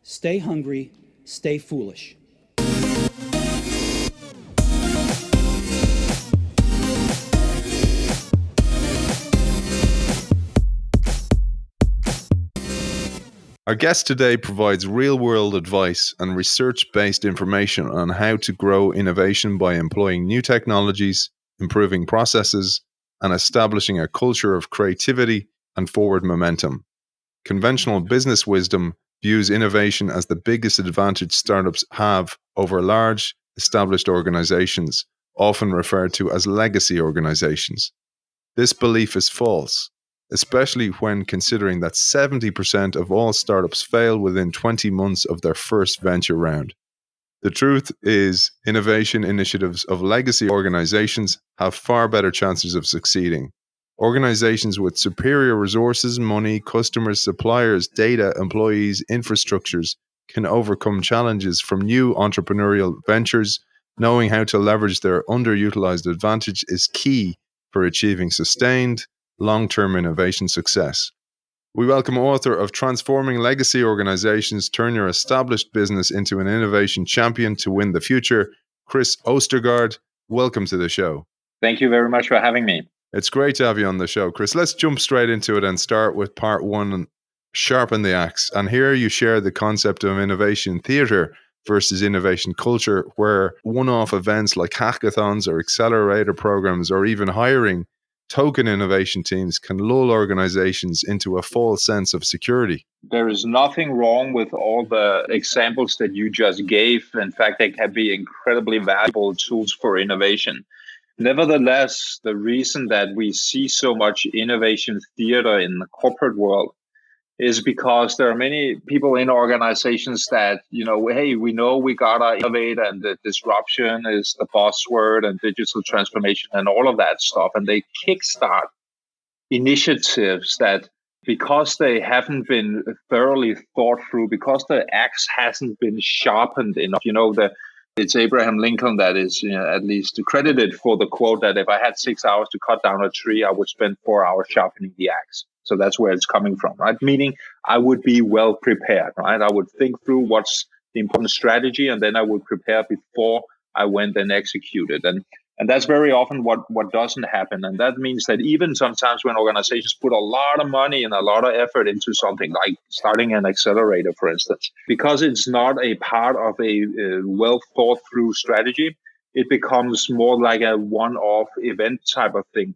Stay hungry, stay foolish. Our guest today provides real-world advice and research-based information on how to grow innovation by employing new technologies, improving processes, and establishing a culture of creativity and forward momentum. Conventional business wisdom views innovation as the biggest advantage startups have over large, established organizations, often referred to as legacy organizations. This belief is false, especially when considering that 70% of all startups fail within 20 months of their first venture round. The truth is, innovation initiatives of legacy organizations have far better chances of succeeding. Organizations with superior resources, money, customers, suppliers, data, employees, infrastructures can overcome challenges from new entrepreneurial ventures. Knowing how to leverage their underutilized advantage is key for achieving sustained, long-term innovation success. We welcome author of Transforming Legacy Organizations, Turn Your Established Business into an Innovation Champion to Win the Future, Kris Østergaard. Welcome to the show. Thank you very much for having me. It's great to have you on the show, Kris. Let's jump straight into it and start with part one, sharpen the axe. And here you share the concept of innovation theater versus innovation culture, where one-off events like hackathons or accelerator programs or even hiring token innovation teams can lull organizations into a false sense of security. There is nothing wrong with all the examples that you just gave. In fact, they can be incredibly valuable tools for innovation. Nevertheless, the reason that we see so much innovation theater in the corporate world is because there are many people in organizations that, hey, we know we gotta innovate and the disruption is the buzzword and digital transformation and all of that stuff. And they kickstart initiatives that, because they haven't been thoroughly thought through, because the axe hasn't been sharpened enough, it's Abraham Lincoln that is at least credited for the quote that if I had 6 hours to cut down a tree, I would spend 4 hours sharpening the axe. So that's where it's coming from, right? Meaning I would be well prepared, right? I would think through what's the important strategy, and then I would prepare before I went and executed. And that's very often what doesn't happen. And that means that even sometimes when organizations put a lot of money and a lot of effort into something like starting an accelerator, for instance, because it's not a part of a well thought through strategy, it becomes more like a one-off event type of thing,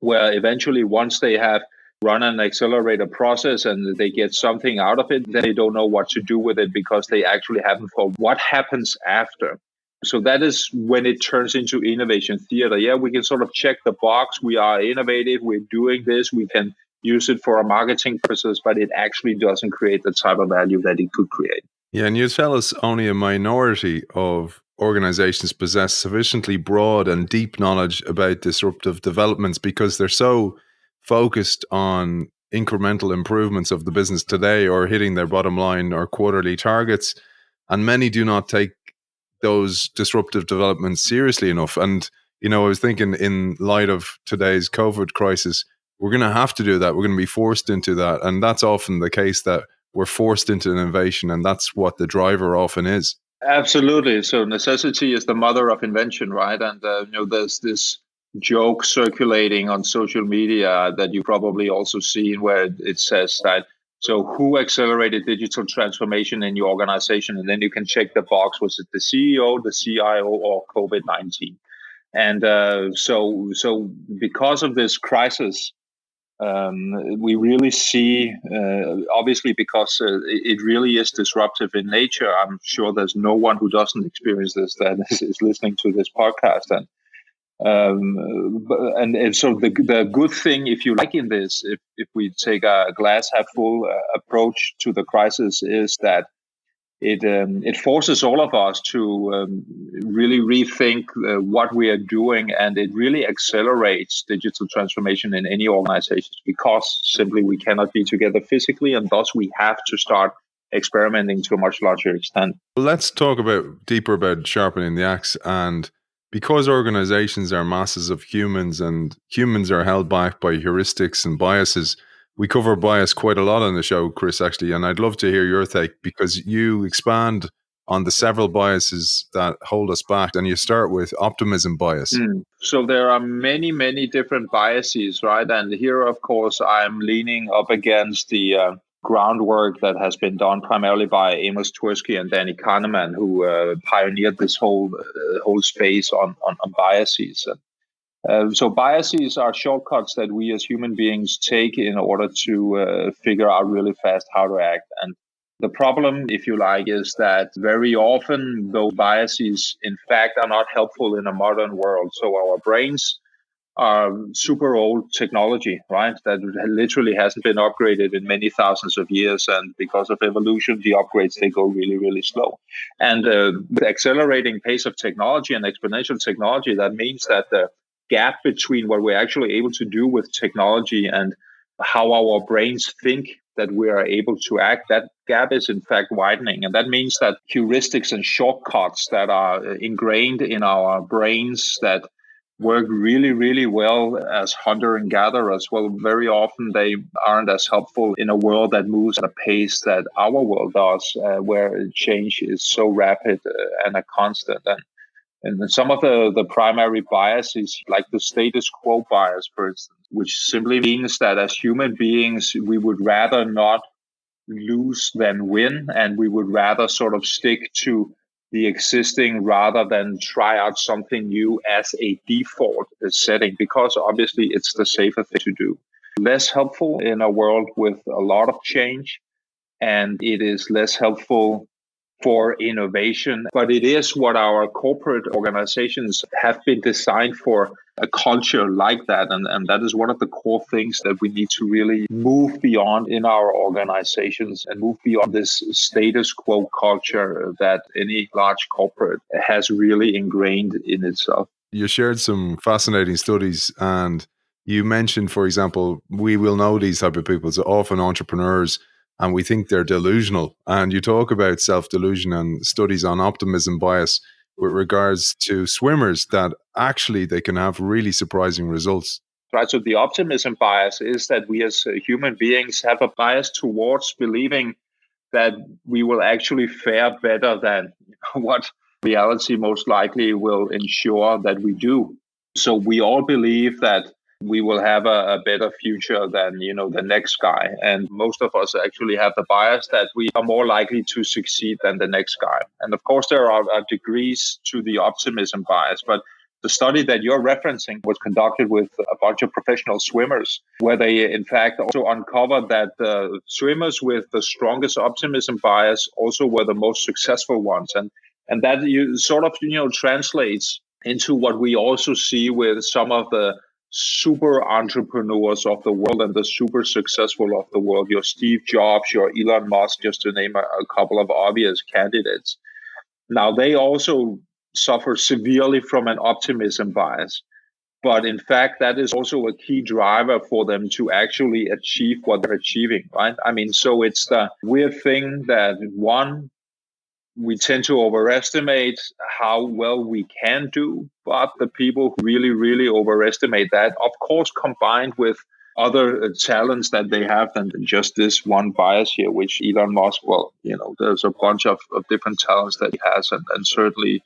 where eventually once they have run an accelerator process and they get something out of it, then they don't know what to do with it because they actually haven't thought what happens after. So that is when it turns into innovation theater. Yeah, we can sort of check the box. We are innovative. We're doing this. We can use it for a marketing purpose, but it actually doesn't create the type of value that it could create. Yeah, and you tell us only a minority of organizations possess sufficiently broad and deep knowledge about disruptive developments because they're so focused on incremental improvements of the business today or hitting their bottom line or quarterly targets. And many do not take those disruptive developments seriously enough. And, I was thinking in light of today's COVID crisis, we're going to have to do that. We're going to be forced into that. And that's often the case, that we're forced into innovation. And that's what the driver often is. Absolutely. So necessity is the mother of invention, right? And, there's this joke circulating on social media that you probably also seen where it says that, so who accelerated digital transformation in your organization? And then you can check the box. Was it the CEO, the CIO, or COVID-19? And so because of this crisis, we really see, obviously, because it really is disruptive in nature. I'm sure there's no one who doesn't experience this that is listening to this podcast. And so the good thing, if you like, in this, if we take a glass half full approach to the crisis, is that it forces all of us to really rethink what we are doing, and it really accelerates digital transformation in any organizations because simply we cannot be together physically, and thus we have to start experimenting to a much larger extent. Let's talk deeper about sharpening the axe. And because organizations are masses of humans and humans are held back by heuristics and biases, We cover bias quite a lot on the show, Kris, actually, and I'd love to hear your take because you expand on the several biases that hold us back, and you start with optimism bias. So there are many, many different biases, right? And here, of course, I'm leaning up against the groundwork that has been done primarily by Amos Tversky and Danny Kahneman, who pioneered this whole space on biases. So biases are shortcuts that we as human beings take in order to figure out really fast how to act. And the problem, if you like, is that very often those biases, in fact, are not helpful in a modern world. So our brains are super old technology, right? That literally hasn't been upgraded in many thousands of years. And because of evolution, the upgrades, they go really, really slow. And with accelerating pace of technology and exponential technology, that means that the gap between what we're actually able to do with technology and how our brains think that we are able to act, that gap is in fact widening. And that means that heuristics and shortcuts that are ingrained in our brains that work really, really well as hunter and gatherers, well, very often they aren't as helpful in a world that moves at a pace that our world does, where change is so rapid and a constant. And some of the primary biases, like the status quo bias, for instance, which simply means that as human beings, we would rather not lose than win, and we would rather sort of stick to the existing rather than try out something new as a default setting, because obviously it's the safer thing to do. Less helpful in a world with a lot of change, and it is less helpful for innovation, but it is what our corporate organizations have been designed for, a culture like that. And that is one of the core things that we need to really move beyond in our organizations and move beyond this status quo culture that any large corporate has really ingrained in itself. You shared some fascinating studies, and you mentioned, for example, we will know these type of people, so often entrepreneurs, and we think they're delusional. And you talk about self-delusion and studies on optimism bias with regards to swimmers, that actually they can have really surprising results. Right. So the optimism bias is that we as human beings have a bias towards believing that we will actually fare better than what reality most likely will ensure that we do. So we all believe that we will have a better future than, the next guy. And most of us actually have the bias that we are more likely to succeed than the next guy. And of course, there are degrees to the optimism bias, but the study that you're referencing was conducted with a bunch of professional swimmers, where they, in fact, also uncovered that the swimmers with the strongest optimism bias also were the most successful ones. And that sort of, translates into what we also see with some of the super entrepreneurs of the world and the super successful of the world, your Steve Jobs, your Elon Musk, just to name a couple of obvious candidates. Now, they also suffer severely from an optimism bias. But in fact, that is also a key driver for them to actually achieve what they're achieving, right? I mean, so it's the weird thing that, one, we tend to overestimate how well we can do, but the people who really, really overestimate that, of course, combined with other talents that they have than just this one bias here, which Elon Musk, well, there's a bunch of different talents that he has, and certainly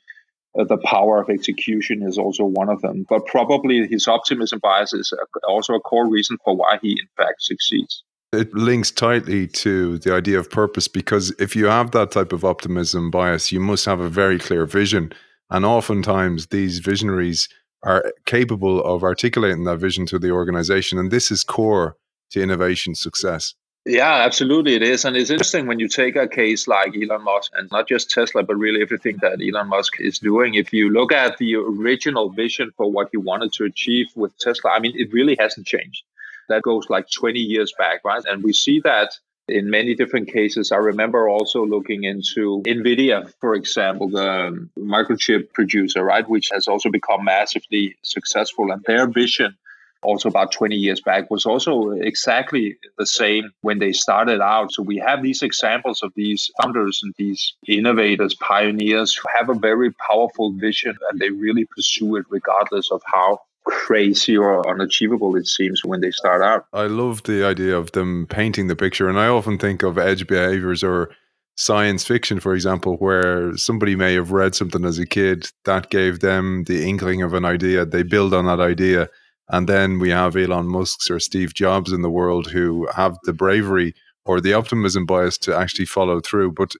the power of execution is also one of them. But probably his optimism bias is also a core reason for why he, in fact, succeeds. It links tightly to the idea of purpose, because if you have that type of optimism bias, you must have a very clear vision. And oftentimes these visionaries are capable of articulating that vision to the organization. And this is core to innovation success. Yeah, absolutely it is. And it's interesting when you take a case like Elon Musk, and not just Tesla, but really everything that Elon Musk is doing. If you look at the original vision for what he wanted to achieve with Tesla, I mean, it really hasn't changed. That goes like 20 years back, right? And we see that in many different cases. I remember also looking into NVIDIA, for example, the microchip producer, right, which has also become massively successful. And their vision also about 20 years back was also exactly the same when they started out. So we have these examples of these founders and these innovators, pioneers who have a very powerful vision, and they really pursue it regardless of how crazy or unachievable it seems when they start out. I love the idea of them painting the picture. And I often think of edge behaviors or science fiction, for example, where somebody may have read something as a kid that gave them the inkling of an idea. They build on that idea. And then we have Elon Musk's or Steve Jobs in the world who have the bravery or the optimism bias to actually follow through. But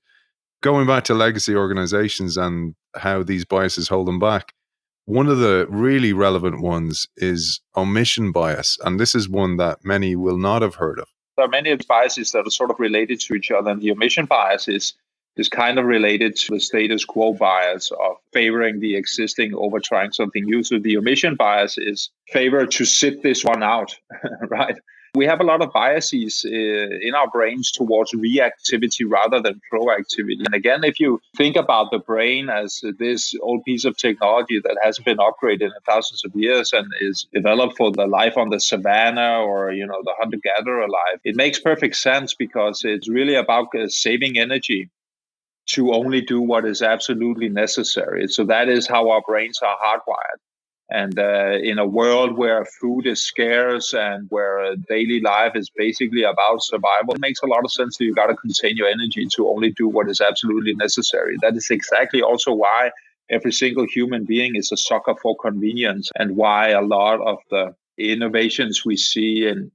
going back to legacy organizations and how these biases hold them back, one of the really relevant ones is omission bias. And this is one that many will not have heard of. There are many biases that are sort of related to each other. And the omission bias is kind of related to the status quo bias of favoring the existing over trying something new. So the omission bias is favor to sit this one out, right? We have a lot of biases in our brains towards reactivity rather than proactivity. And again, if you think about the brain as this old piece of technology that hasn't been upgraded in thousands of years and is developed for the life on the savannah or, the hunter-gatherer life, it makes perfect sense because it's really about saving energy to only do what is absolutely necessary. So that is how our brains are hardwired. And in a world where food is scarce and where daily life is basically about survival, it makes a lot of sense that you got to contain your energy to only do what is absolutely necessary. That is exactly also why every single human being is a sucker for convenience and why a lot of the innovations we see in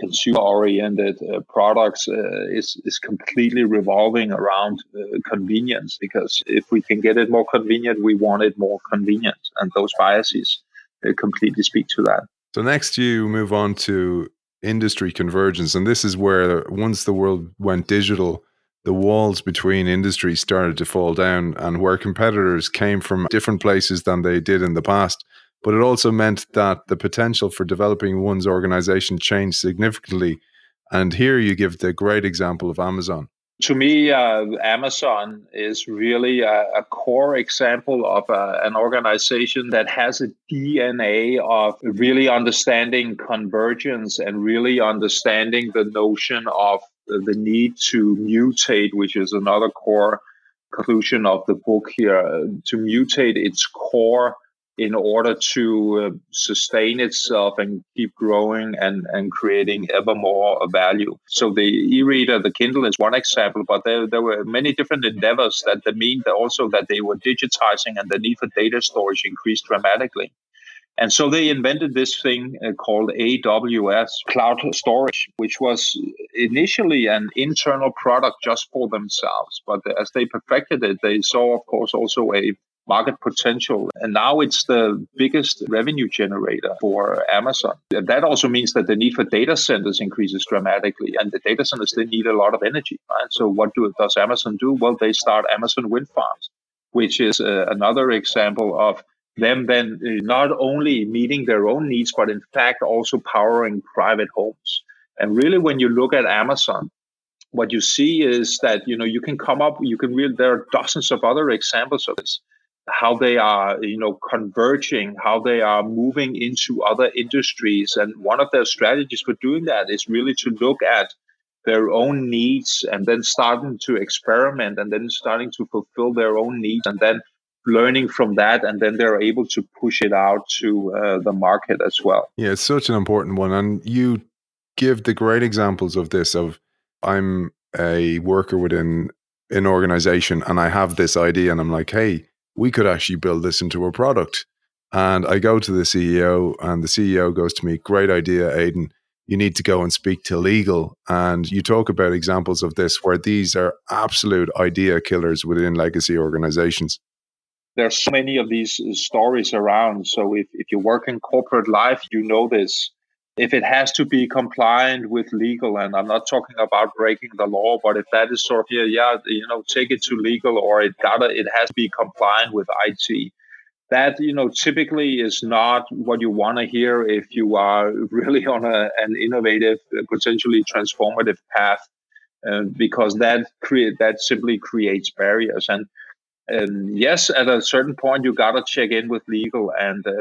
consumer-oriented products is completely revolving around convenience, because if we can get it more convenient, we want it more convenient. And those biases completely speak to that. So next you move on to industry convergence. And this is where once the world went digital, the walls between industries started to fall down and where competitors came from different places than they did in the past. But it also meant that the potential for developing one's organization changed significantly. And here you give the great example of Amazon. To me, Amazon is really a core example of an organization that has a DNA of really understanding convergence and really understanding the notion of the need to mutate, which is another core conclusion of the book here, to mutate its core in order to sustain itself and keep growing and creating ever more value. So the e-reader, the Kindle is one example, but there were many different endeavors that mean that also that they were digitizing and the need for data storage increased dramatically. And so they invented this thing called AWS, cloud storage, which was initially an internal product just for themselves. But as they perfected it, they saw, of course, also a market potential. And now it's the biggest revenue generator for Amazon. That also means that the need for data centers increases dramatically. And the data centers, they need a lot of energy, right? So what does Amazon do? Well, they start Amazon wind farms, which is another example of them then not only meeting their own needs, but in fact also powering private homes. And really, when you look at Amazon, what you see is that, you can come up, there are dozens of other examples of this, how they are, converging, how they are moving into other industries. And one of their strategies for doing that is really to look at their own needs and then starting to experiment and then starting to fulfill their own needs and then learning from that, and then they're able to push it out to the market as well. Yeah, it's such an important one. And you give the great examples of this, of I'm a worker within an organization and I have this idea and I'm like, hey, we could actually build this into a product. And I go to the CEO and the CEO goes to me, great idea, Aidan. You need to go and speak to legal. And you talk about examples of this where these are absolute idea killers within legacy organizations. There's so many of these stories around. So if you work in corporate life, you know this. If it has to be compliant with legal, and I'm not talking about breaking the law, but if that is sort of, take it to legal, or it has to be compliant with IT. That, typically is not what you want to hear if you are really on an innovative, potentially transformative path, because that simply creates barriers. And yes, at a certain point, you got to check in with legal.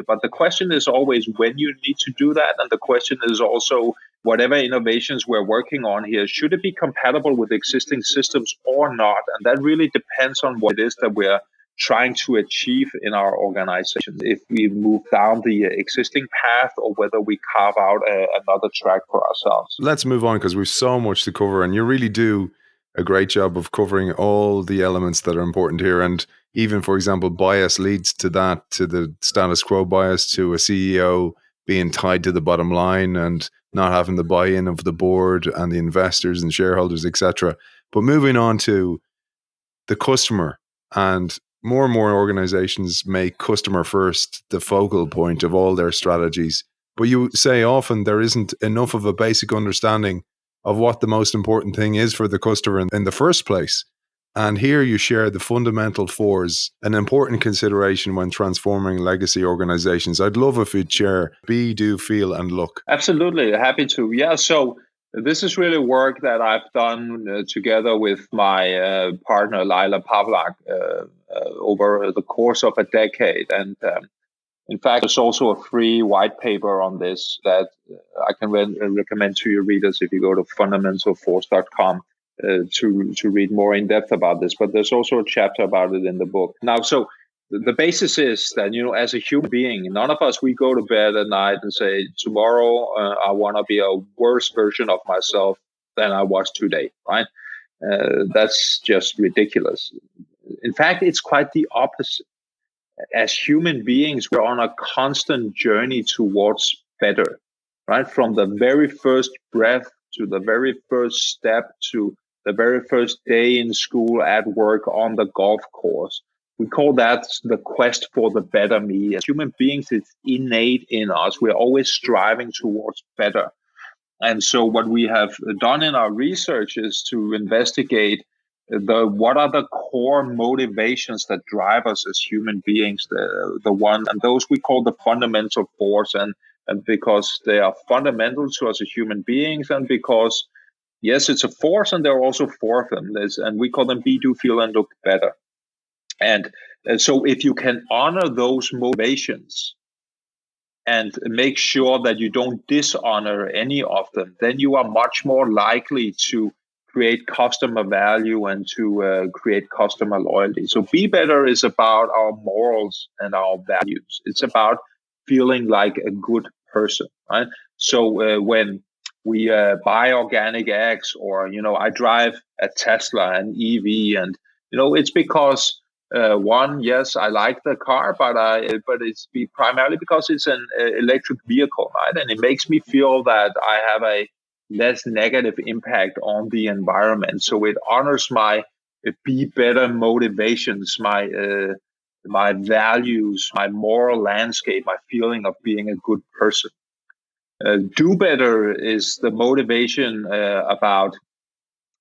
But the question is always when you need to do that. And the question is also, whatever innovations we're working on here, should it be compatible with existing systems or not? And that really depends on what it is that we're trying to achieve in our organization, if we move down the existing path or whether we carve out another track for ourselves. Let's move on because we've so much to cover, and you really do a great job of covering all the elements that are important here. And even, for example, bias leads to that, to the status quo bias, to a CEO being tied to the bottom line and not having the buy-in of the board and the investors and shareholders, etc. But moving on to the customer, and more organizations make customer first the focal point of all their strategies. But you say often there isn't enough of a basic understanding of what the most important thing is for the customer in the first place. And here you share the fundamental fours, an important consideration when transforming legacy organizations. I'd love if you'd share be, do, feel, and look. Absolutely. Happy to. Yeah. So this is really work that I've done together with my partner, Laila Pavlak, over the course of a decade. And in fact, there's also a free white paper on this that I can recommend to your readers if you go to fundamentalforce.com to read more in depth about this. But there's also a chapter about it in the book. Now, so the basis is that, as a human being, none of us, we go to bed at night and say, tomorrow I want to be a worse version of myself than I was today, right? That's just ridiculous. In fact, it's quite the opposite. As human beings, we're on a constant journey towards better, right? From the very first breath to the very first step to the very first day in school, at work, on the golf course. We call that the quest for the better me. As human beings, it's innate in us. We're always striving towards better. And so what we have done in our research is to investigate what are the core motivations that drive us as human beings, and those we call the fundamental force, and because they are fundamental to us as human beings, and because yes, it's a force, and there are also four of them, and we call them be, do, feel, and look better. And so if you can honor those motivations and make sure that you don't dishonor any of them, then you are much more likely to create customer value and to create customer loyalty. So be better is about our morals and our values. It's about feeling like a good person, right? So when we buy organic eggs, or, I drive a Tesla, an EV, and, it's because one, yes, I like the car, but it's primarily because it's an electric vehicle, right? And it makes me feel that I have a less negative impact on the environment. So it honors my be better motivations, my values, my moral landscape, my feeling of being a good person. Do better is the motivation about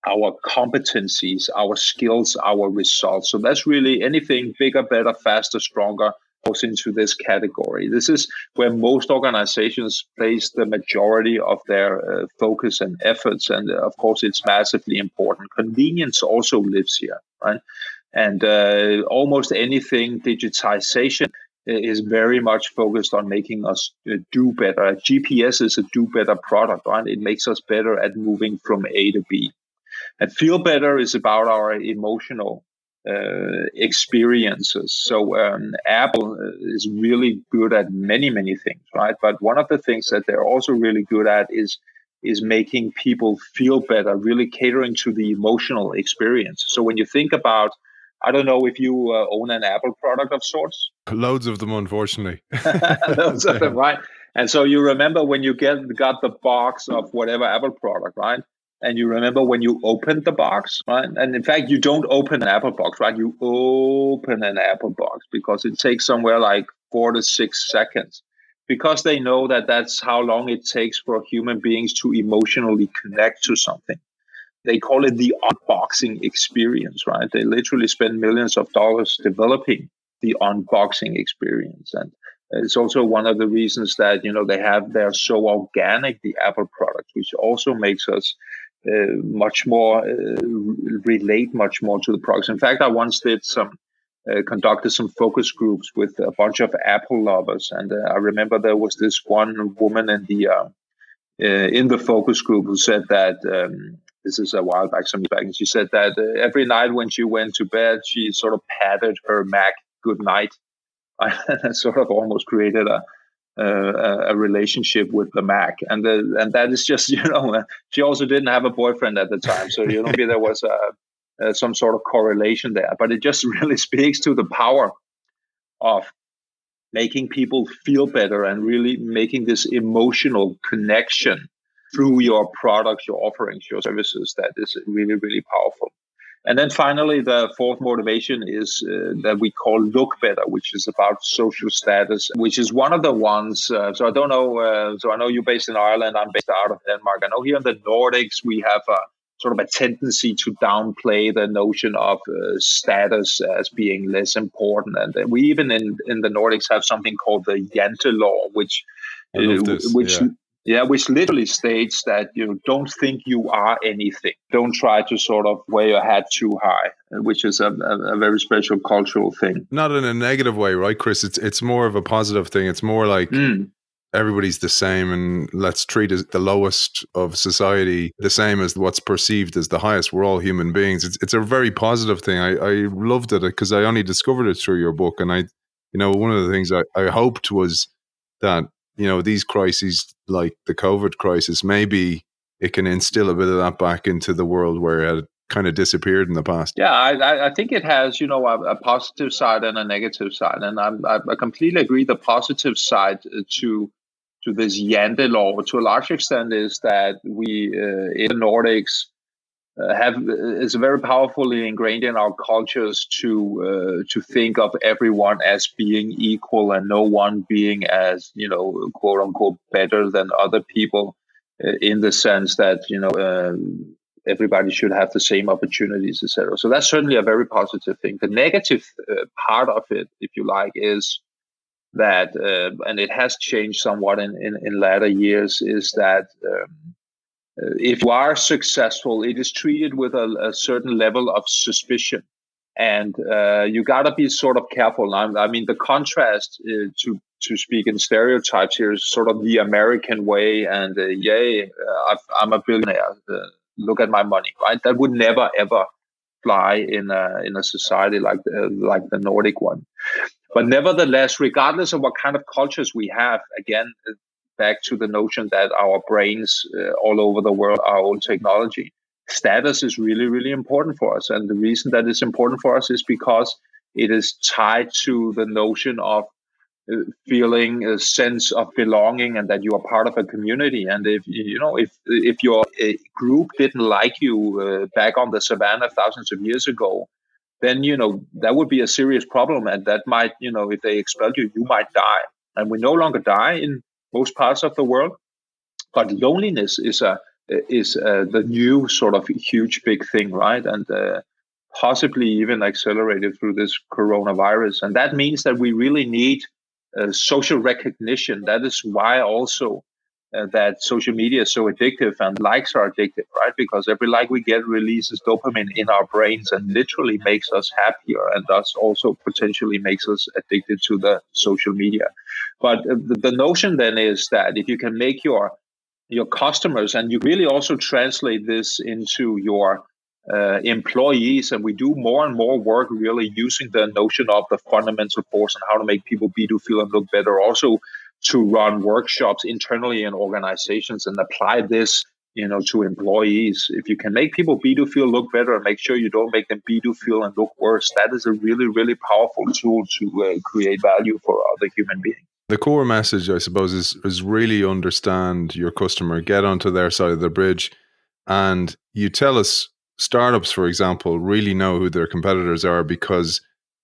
our competencies, our skills, our results. So that's really anything bigger, better, faster, stronger goes into this category. This is where most organizations place the majority of their focus and efforts. And of course, it's massively important. Convenience also lives here, right? And almost anything digitization is very much focused on making us do better. GPS is a do better product, right? It makes us better at moving from A to B. And feel better is about our emotional experiences. So Apple is really good at many things, right? But one of the things that they're also really good at is making people feel better, really catering to the emotional experience. So when you think about, I don't know if you own an Apple product of sorts. Loads of them, unfortunately. Loads of them, right? And so you remember when you got the box of whatever Apple product, right? And you remember when you opened the box, right? And in fact, you don't open an Apple box, right? You open an Apple box because it takes somewhere like 4 to 6 seconds, because they know that that's how long it takes for human beings to emotionally connect to something. They call it the unboxing experience, right? They literally spend millions of dollars developing the unboxing experience. And it's also one of the reasons that, they're so organic, the Apple products, which also makes us much more relate much more to the products. In fact, I once conducted some focus groups with a bunch of Apple lovers, and I remember there was this one woman in the focus group who said that this is a while back, some years back, and she said that every night when she went to bed, she sort of patted her Mac good night. And sort of almost created a relationship with the Mac, and that is just, she also didn't have a boyfriend at the time, so maybe there was some sort of correlation there, but it just really speaks to the power of making people feel better and really making this emotional connection through your products, your offerings, your services. That is really, really powerful. And then finally, the fourth motivation is that we call look better, which is about social status, which is one of the ones. So I don't know. So I know you're based in Ireland. I'm based out of Denmark. I know here in the Nordics, we have sort of a tendency to downplay the notion of status as being less important. And we even in the Nordics have something called the Jante law, which which literally states that don't think you are anything. Don't try to sort of wear your hat too high, which is a very special cultural thing. Not in a negative way, right, Kris? It's more of a positive thing. It's more like everybody's the same, and let's treat the lowest of society the same as what's perceived as the highest. We're all human beings. It's a very positive thing. I loved it because I only discovered it through your book, and one of the things I hoped was that these crises like the COVID crisis, maybe it can instill a bit of that back into the world where it had kind of disappeared in the past. Yeah, I think it has, a positive side and a negative side. And I completely agree. The positive side to this Jante law, to a large extent, is that we in the Nordics is very powerfully ingrained in our cultures to think of everyone as being equal and no one being as quote unquote better than other people, in the sense that everybody should have the same opportunities, etc. So that's certainly a very positive thing. The negative part of it, if you like, is that, and it has changed somewhat in latter years, is that if you are successful, it is treated with a certain level of suspicion. And you got to be sort of careful. I mean, the contrast, to speak in stereotypes here, is sort of the American way. And I'm a billionaire. Look at my money, right? That would never, ever fly in a society like the Nordic one. But nevertheless, regardless of what kind of cultures we have, again, back to the notion that our brains all over the world are old technology, status is really, really important for us. And the reason that it's important for us is because it is tied to the notion of feeling a sense of belonging and that you are part of a community. And if your group didn't like you back on the savannah thousands of years ago, then that would be a serious problem, and that might, if they expelled you, you might die. And we no longer die in most parts of the world, but loneliness is the new sort of huge big thing, right? And possibly even accelerated through this coronavirus. And that means that we really need social recognition. That is why also that social media is so addictive and likes are addictive, right? Because every like we get releases dopamine in our brains and literally makes us happier, and thus also potentially makes us addicted to the social media. But the notion then is that if you can make your customers, and you really also translate this into your employees, and we do more and more work really using the notion of the fundamental force and how to make people be, do, feel, and look better, also to run workshops internally in organizations and apply this to employees. If you can make people be, do, feel, look better, and make sure you don't make them be, do, feel, and look worse, that is a really, really powerful tool to create value for other human beings. The core message, I suppose, is really understand your customer, get onto their side of the bridge. And you tell us startups, for example, really know who their competitors are because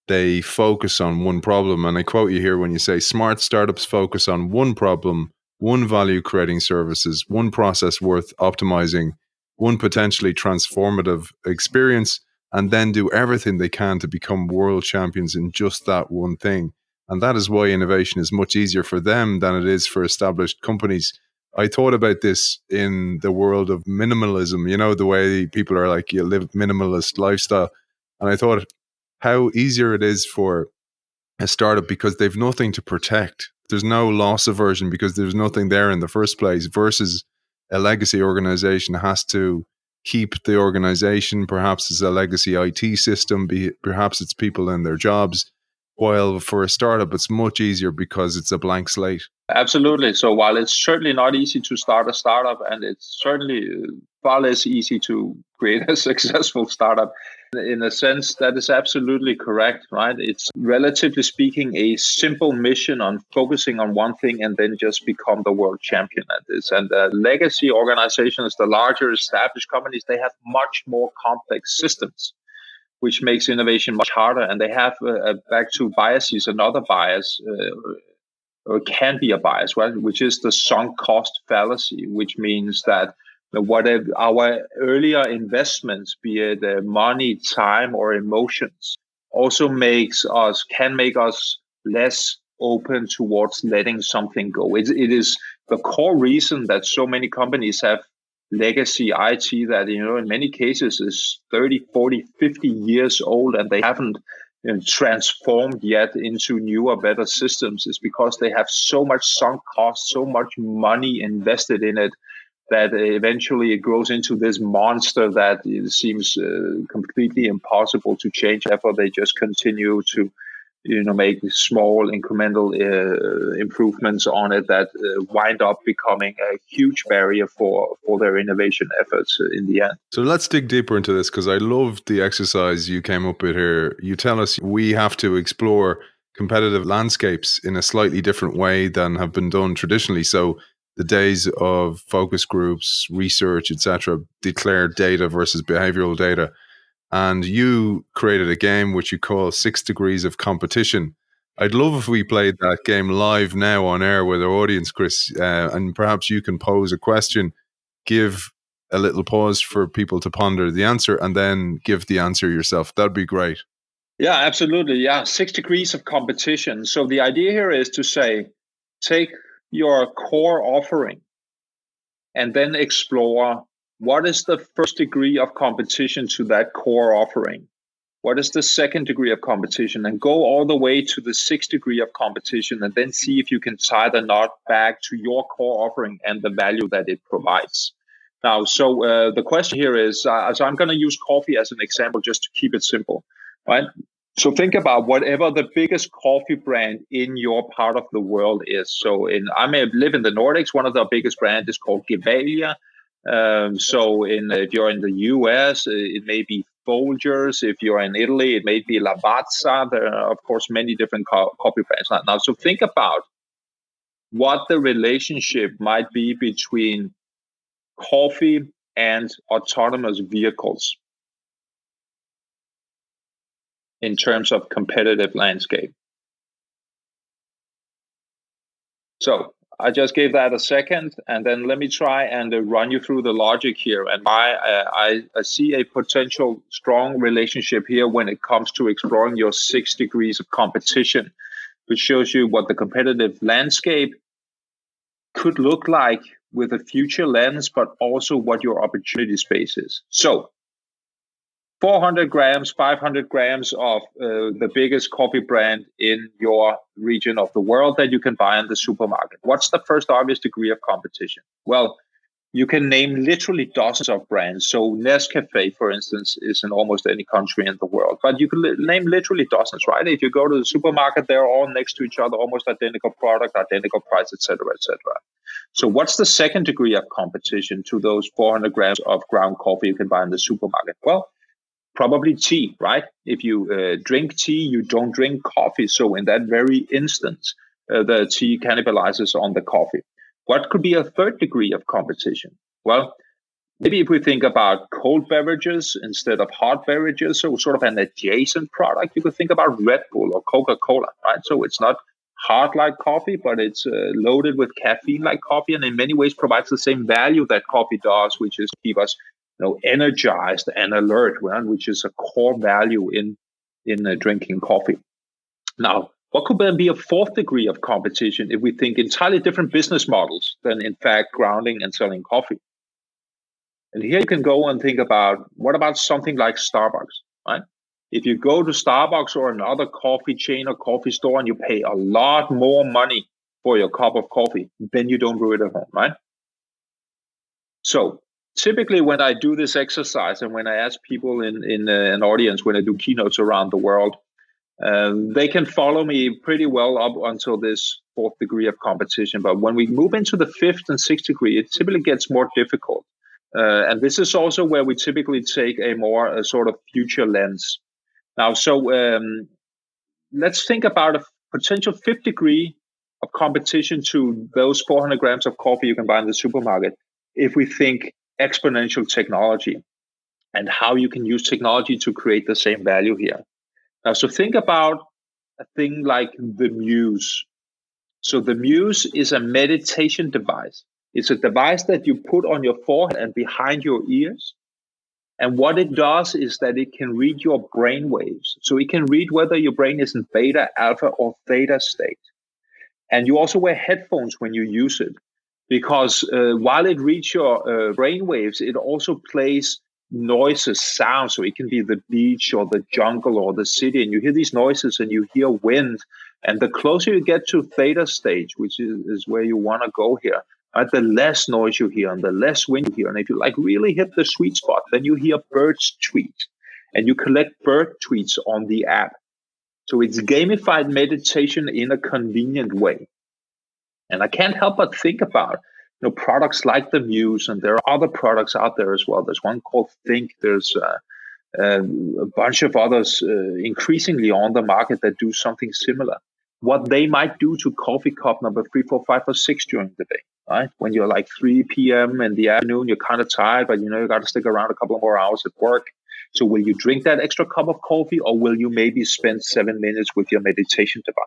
they focus on one problem. And I quote you here when you say, smart startups focus on one problem, one value creating services, one process worth optimizing, one potentially transformative experience, and then do everything they can to become world champions in just that one thing. And that is why innovation is much easier for them than it is for established companies. I thought about this in the world of minimalism, the way people are like, you live minimalist lifestyle. And I thought how easier it is for a startup because they've nothing to protect. There's no loss aversion because there's nothing there in the first place, versus a legacy organization has to keep the organization. Perhaps it's a legacy IT system, perhaps it's people in their jobs. While for a startup, it's much easier because it's a blank slate. Absolutely. So while it's certainly not easy to start a startup, and it's certainly far less easy to create a successful startup, in a sense, that is absolutely correct, right? It's relatively speaking a simple mission on focusing on one thing and then just become the world champion at this. And legacy organizations, the larger established companies, they have much more complex systems, which makes innovation much harder. And they have, back to biases, another bias, or can be a bias, right? Which is the sunk cost fallacy, which means that whatever our earlier investments, be it money, time, or emotions, also can make us less open towards letting something go. It is the core reason that so many companies have legacy IT that, in many cases is 30, 40, 50 years old, and they haven't transformed yet into newer, better systems, is because they have so much sunk cost, so much money invested in it, that eventually it grows into this monster that it seems completely impossible to change. Therefore, they just continue to make small incremental improvements on it that wind up becoming a huge barrier for their innovation efforts in the end. So let's dig deeper into this, because I love the exercise you came up with here. You tell us we have to explore competitive landscapes in a slightly different way than have been done traditionally. So the days of focus groups, research, etc., declared data versus behavioral data. And you created a game which you call 6 Degrees of Competition. I'd love if we played that game live now on air with our audience, Kris, and perhaps you can pose a question, give a little pause for people to ponder the answer, and then give the answer yourself. That'd be great. Yeah, absolutely. Yeah, 6 degrees of competition. So the idea here is to say, take your core offering and then explore what is the first degree of competition to that core offering. What is the second degree of competition? And go all the way to the 6th degree of competition, and then see if you can tie the knot back to your core offering and the value that it provides. Now, so the question here is, so I'm going to use coffee as an example just to keep it simple, right? So think about whatever the biggest coffee brand in your part of the world is. So I may live in the Nordics. One of the biggest brands is called Gevalia. If you're in the US, it may be Folgers. If you're in Italy, it may be Lavazza. There are, of course, many different coffee brands now. So think about what the relationship might be between coffee and autonomous vehicles in terms of competitive landscape. So I just gave that a second, and then let me try and run you through the logic here and why I see a potential strong relationship here when it comes to exploring your 6 degrees of competition, which shows you what the competitive landscape could look like with a future lens, but also what your opportunity space is. So 400 grams, 500 grams of the biggest coffee brand in your region of the world that you can buy in the supermarket. What's the first obvious degree of competition? Well, you can name literally dozens of brands. So Nescafe, for instance, is in almost any country in the world. But you can name literally dozens, right? If you go to the supermarket, they're all next to each other, almost identical product, identical price, et cetera, et cetera. So what's the second degree of competition to those 400 grams of ground coffee you can buy in the supermarket? Well, probably tea, right? If you drink tea, you don't drink coffee. So in that very instance, the tea cannibalizes on the coffee. What could be a third degree of competition? Well, maybe if we think about cold beverages instead of hot beverages, so sort of an adjacent product, you could think about Red Bull or Coca-Cola, right? So it's not hot like coffee, but it's loaded with caffeine like coffee, and in many ways provides the same value that coffee does, which is keep us energized and alert, right? Which is a core value in drinking coffee. Now, what could then be a fourth degree of competition if we think entirely different business models than, in fact, grounding and selling coffee? And here you can go and think about, what about something like Starbucks, right? If you go to Starbucks or another coffee chain or coffee store and you pay a lot more money for your cup of coffee, then you don't brew it at home, right? So typically when I do this exercise and when I ask people in an audience, when I do keynotes around the world, they can follow me pretty well up until this fourth degree of competition. But when we move into the fifth and sixth degree, it typically gets more difficult. And this is also where we typically take a more sort of future lens. Now, so let's think about a potential fifth degree of competition to those 400 grams of coffee you can buy in the supermarket. If we think exponential technology and how you can use technology to create the same value here. Now, so think about a thing like the Muse. So the Muse is a meditation device. It's a device that you put on your forehead and behind your ears. And what it does is that it can read your brain waves. So it can read whether your brain is in beta, alpha, or theta state. And you also wear headphones when you use it, because while it reads your brain waves, it also plays noises, sounds. So it can be the beach or the jungle or the city, and you hear these noises and you hear wind. And the closer you get to theta stage, which is where you want to go here, the less noise you hear and the less wind you hear. And if you like really hit the sweet spot, then you hear birds tweet, and you collect bird tweets on the app. So it's gamified meditation in a convenient way. And I can't help but think about products like the Muse, and there are other products out there as well. There's one called Think. There's a bunch of others increasingly on the market that do something similar. What they might do to coffee cup number 3, 4, 5, or 6 during the day, right? When you're like 3 p.m. in the afternoon, you're kind of tired, but you got to stick around a couple of more hours at work. So will you drink that extra cup of coffee, or will you maybe spend 7 minutes with your meditation device?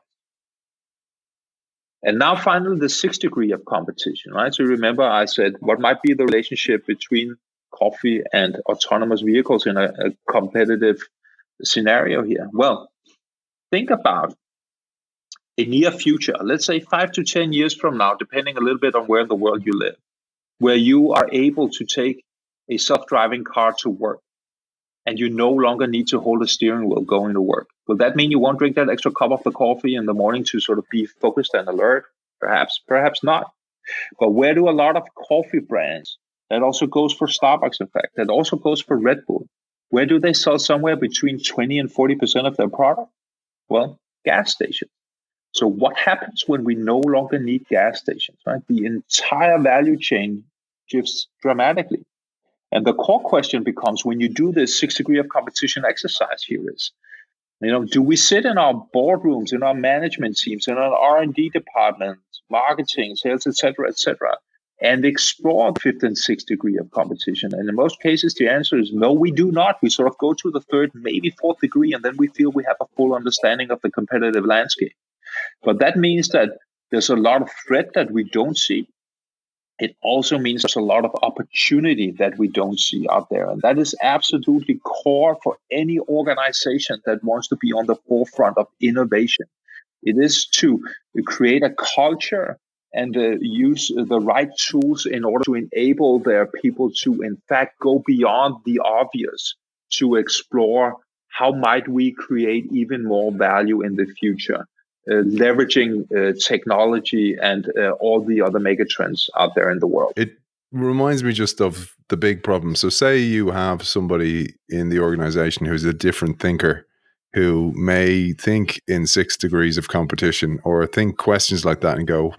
And now finally, the 6th degree of competition, right? So remember I said, what might be the relationship between coffee and autonomous vehicles in a competitive scenario here? Well, think about a near future, let's say 5 to 10 years from now, depending a little bit on where in the world you live, where you are able to take a self-driving car to work, and you no longer need to hold a steering wheel going to work. Will that mean you won't drink that extra cup of the coffee in the morning to sort of be focused and alert? Perhaps not. But where do a lot of coffee brands, that also goes for Starbucks, in fact, that also goes for Red Bull, where do they sell somewhere between 20 and 40% of their product? Well, gas stations. So what happens when we no longer need gas stations, right? The entire value chain shifts dramatically. And the core question becomes, when you do this 6th degree of competition exercise here is, do we sit in our boardrooms, in our management teams, in our R&D departments, marketing, sales, et cetera, and explore the 5th and 6th degree of competition? And in most cases, the answer is no, we do not. We sort of go to the 3rd, maybe 4th degree, and then we feel we have a full understanding of the competitive landscape. But that means that there's a lot of threat that we don't see. It also means there's a lot of opportunity that we don't see out there. And that is absolutely core for any organization that wants to be on the forefront of innovation. It is to create a culture and use the right tools in order to enable their people to, in fact, go beyond the obvious, to explore how might we create even more value in the future. Leveraging technology and all the other megatrends out there in the world. It reminds me just of the big problem. So say you have somebody in the organization who's a different thinker, who may think in 6 degrees of competition or think questions like that and go,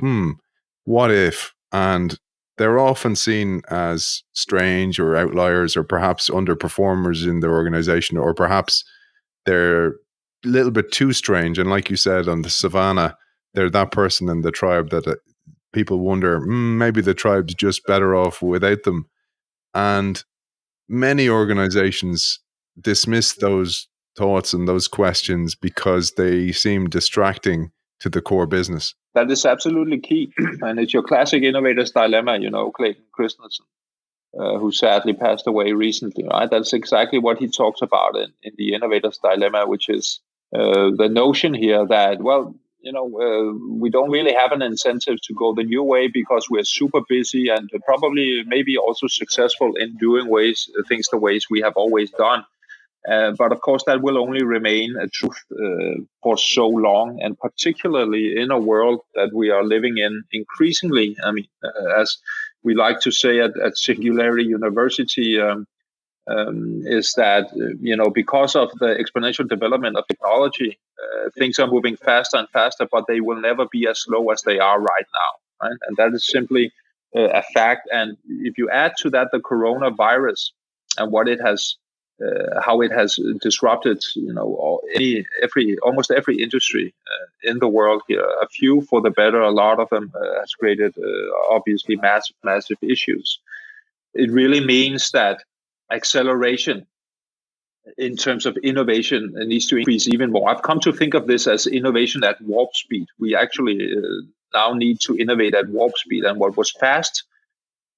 what if? And they're often seen as strange or outliers or perhaps underperformers in their organization, or perhaps they're a little bit too strange. And like you said, on the savannah, they're that person in the tribe that people wonder, maybe the tribe's just better off without them. And many organizations dismiss those thoughts and those questions because they seem distracting to the core business. That is absolutely key. And it's your classic innovator's dilemma, Clayton Christensen, who sadly passed away recently, right? That's exactly what he talks about in the innovator's dilemma, which is the notion here that, we don't really have an incentive to go the new way because we're super busy and probably maybe also successful in doing things the ways we have always done. But of course, that will only remain a truth for so long, and particularly in a world that we are living in increasingly. As we like to say at Singularity University, is that because of the exponential development of technology, things are moving faster and faster, but they will never be as slow as they are right now, right? And that is simply a fact. And if you add to that the coronavirus and what it has, how it has disrupted, almost every industry in the world here, a few for the better, a lot of them has created obviously massive issues. It really means that acceleration in terms of innovation needs to increase even more. I've come to think of this as innovation at warp speed. We actually now need to innovate at warp speed. And what was fast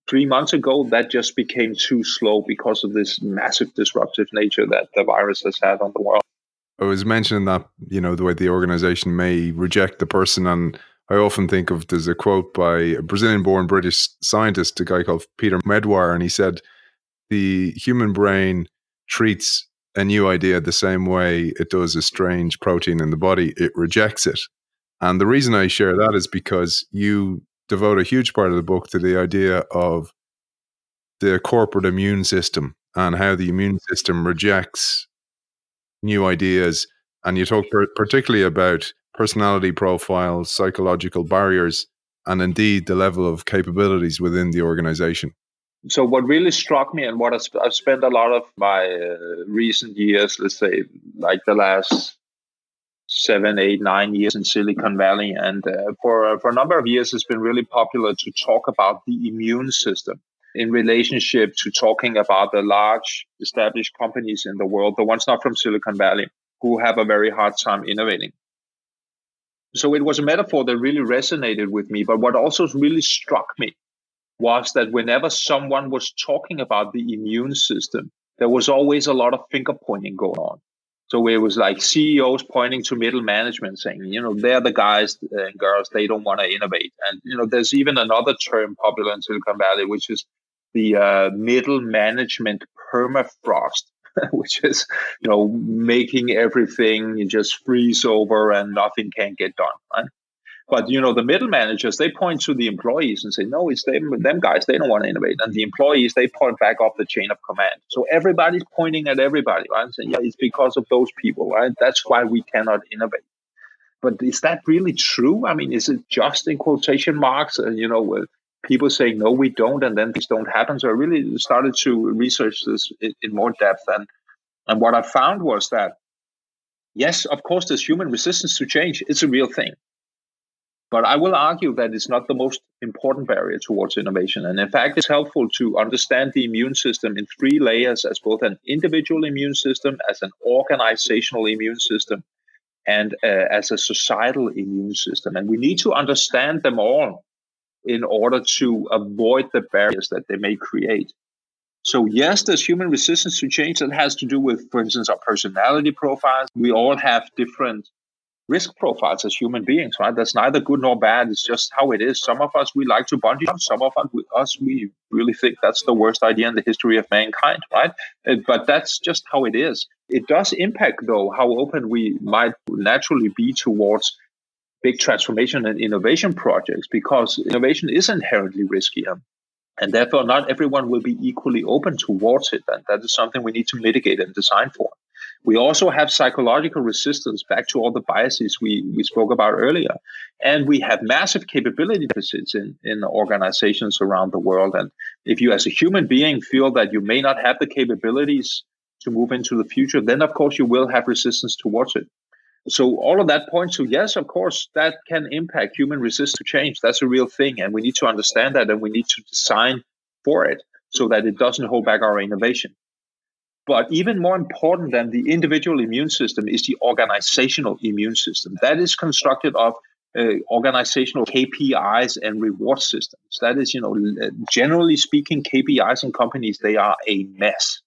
3 months ago, that just became too slow because of this massive disruptive nature that the virus has had on the world. I was mentioning that, the way the organization may reject the person. And I often think of, there's a quote by a Brazilian-born British scientist, a guy called Peter Medwar, and he said, the human brain treats a new idea the same way it does a strange protein in the body. It rejects it. And the reason I share that is because you devote a huge part of the book to the idea of the corporate immune system and how the immune system rejects new ideas. And you talk particularly about personality profiles, psychological barriers, and indeed the level of capabilities within the organization. So what really struck me, and what I've spent a lot of my recent years, let's say like the last 7, 8, 9 years in Silicon Valley, and for a number of years it's been really popular to talk about the immune system in relationship to talking about the large established companies in the world, the ones not from Silicon Valley, who have a very hard time innovating. So it was a metaphor that really resonated with me. But what also really struck me was that whenever someone was talking about the immune system, there was always a lot of finger pointing going on. So it was like CEOs pointing to middle management saying, they're the guys and girls, they don't want to innovate. And, there's even another term popular in Silicon Valley, which is the middle management permafrost, which is, making everything just freeze over and nothing can get done, right? But, the middle managers, they point to the employees and say, no, it's them guys, they don't want to innovate. And the employees, they point back up the chain of command. So everybody's pointing at everybody, right? And saying, yeah, it's because of those people, right? That's why we cannot innovate. But is that really true? I mean, is it just in quotation marks, with people saying, no, we don't, and then things don't happen? So I really started to research this in more depth. And what I found was that, yes, of course, there's human resistance to change. It's a real thing. But I will argue that it's not the most important barrier towards innovation. And in fact, it's helpful to understand the immune system in 3 layers, as both an individual immune system, as an organizational immune system, and as a societal immune system. And we need to understand them all in order to avoid the barriers that they may create. So yes, there's human resistance to change that has to do with, for instance, our personality profiles. We all have different risk profiles as human beings, right? That's neither good nor bad. It's just how it is. Some of us, we like to bungee jump. Some of us, we really think that's the worst idea in the history of mankind, right? But that's just how it is. It does impact, though, how open we might naturally be towards big transformation and innovation projects, because innovation is inherently risky. And therefore, not everyone will be equally open towards it. And that is something we need to mitigate and design for. We also have psychological resistance, back to all the biases we spoke about earlier. And we have massive capability deficits in organizations around the world. And if you as a human being feel that you may not have the capabilities to move into the future, then of course you will have resistance towards it. So all of that points to, yes, of course, that can impact human resistance to change. That's a real thing. And we need to understand that, and we need to design for it so that it doesn't hold back our innovation. But even more important than the individual immune system is the organizational immune system. That is constructed of organizational KPIs and reward systems. That is, generally speaking, KPIs in companies, they are a mess.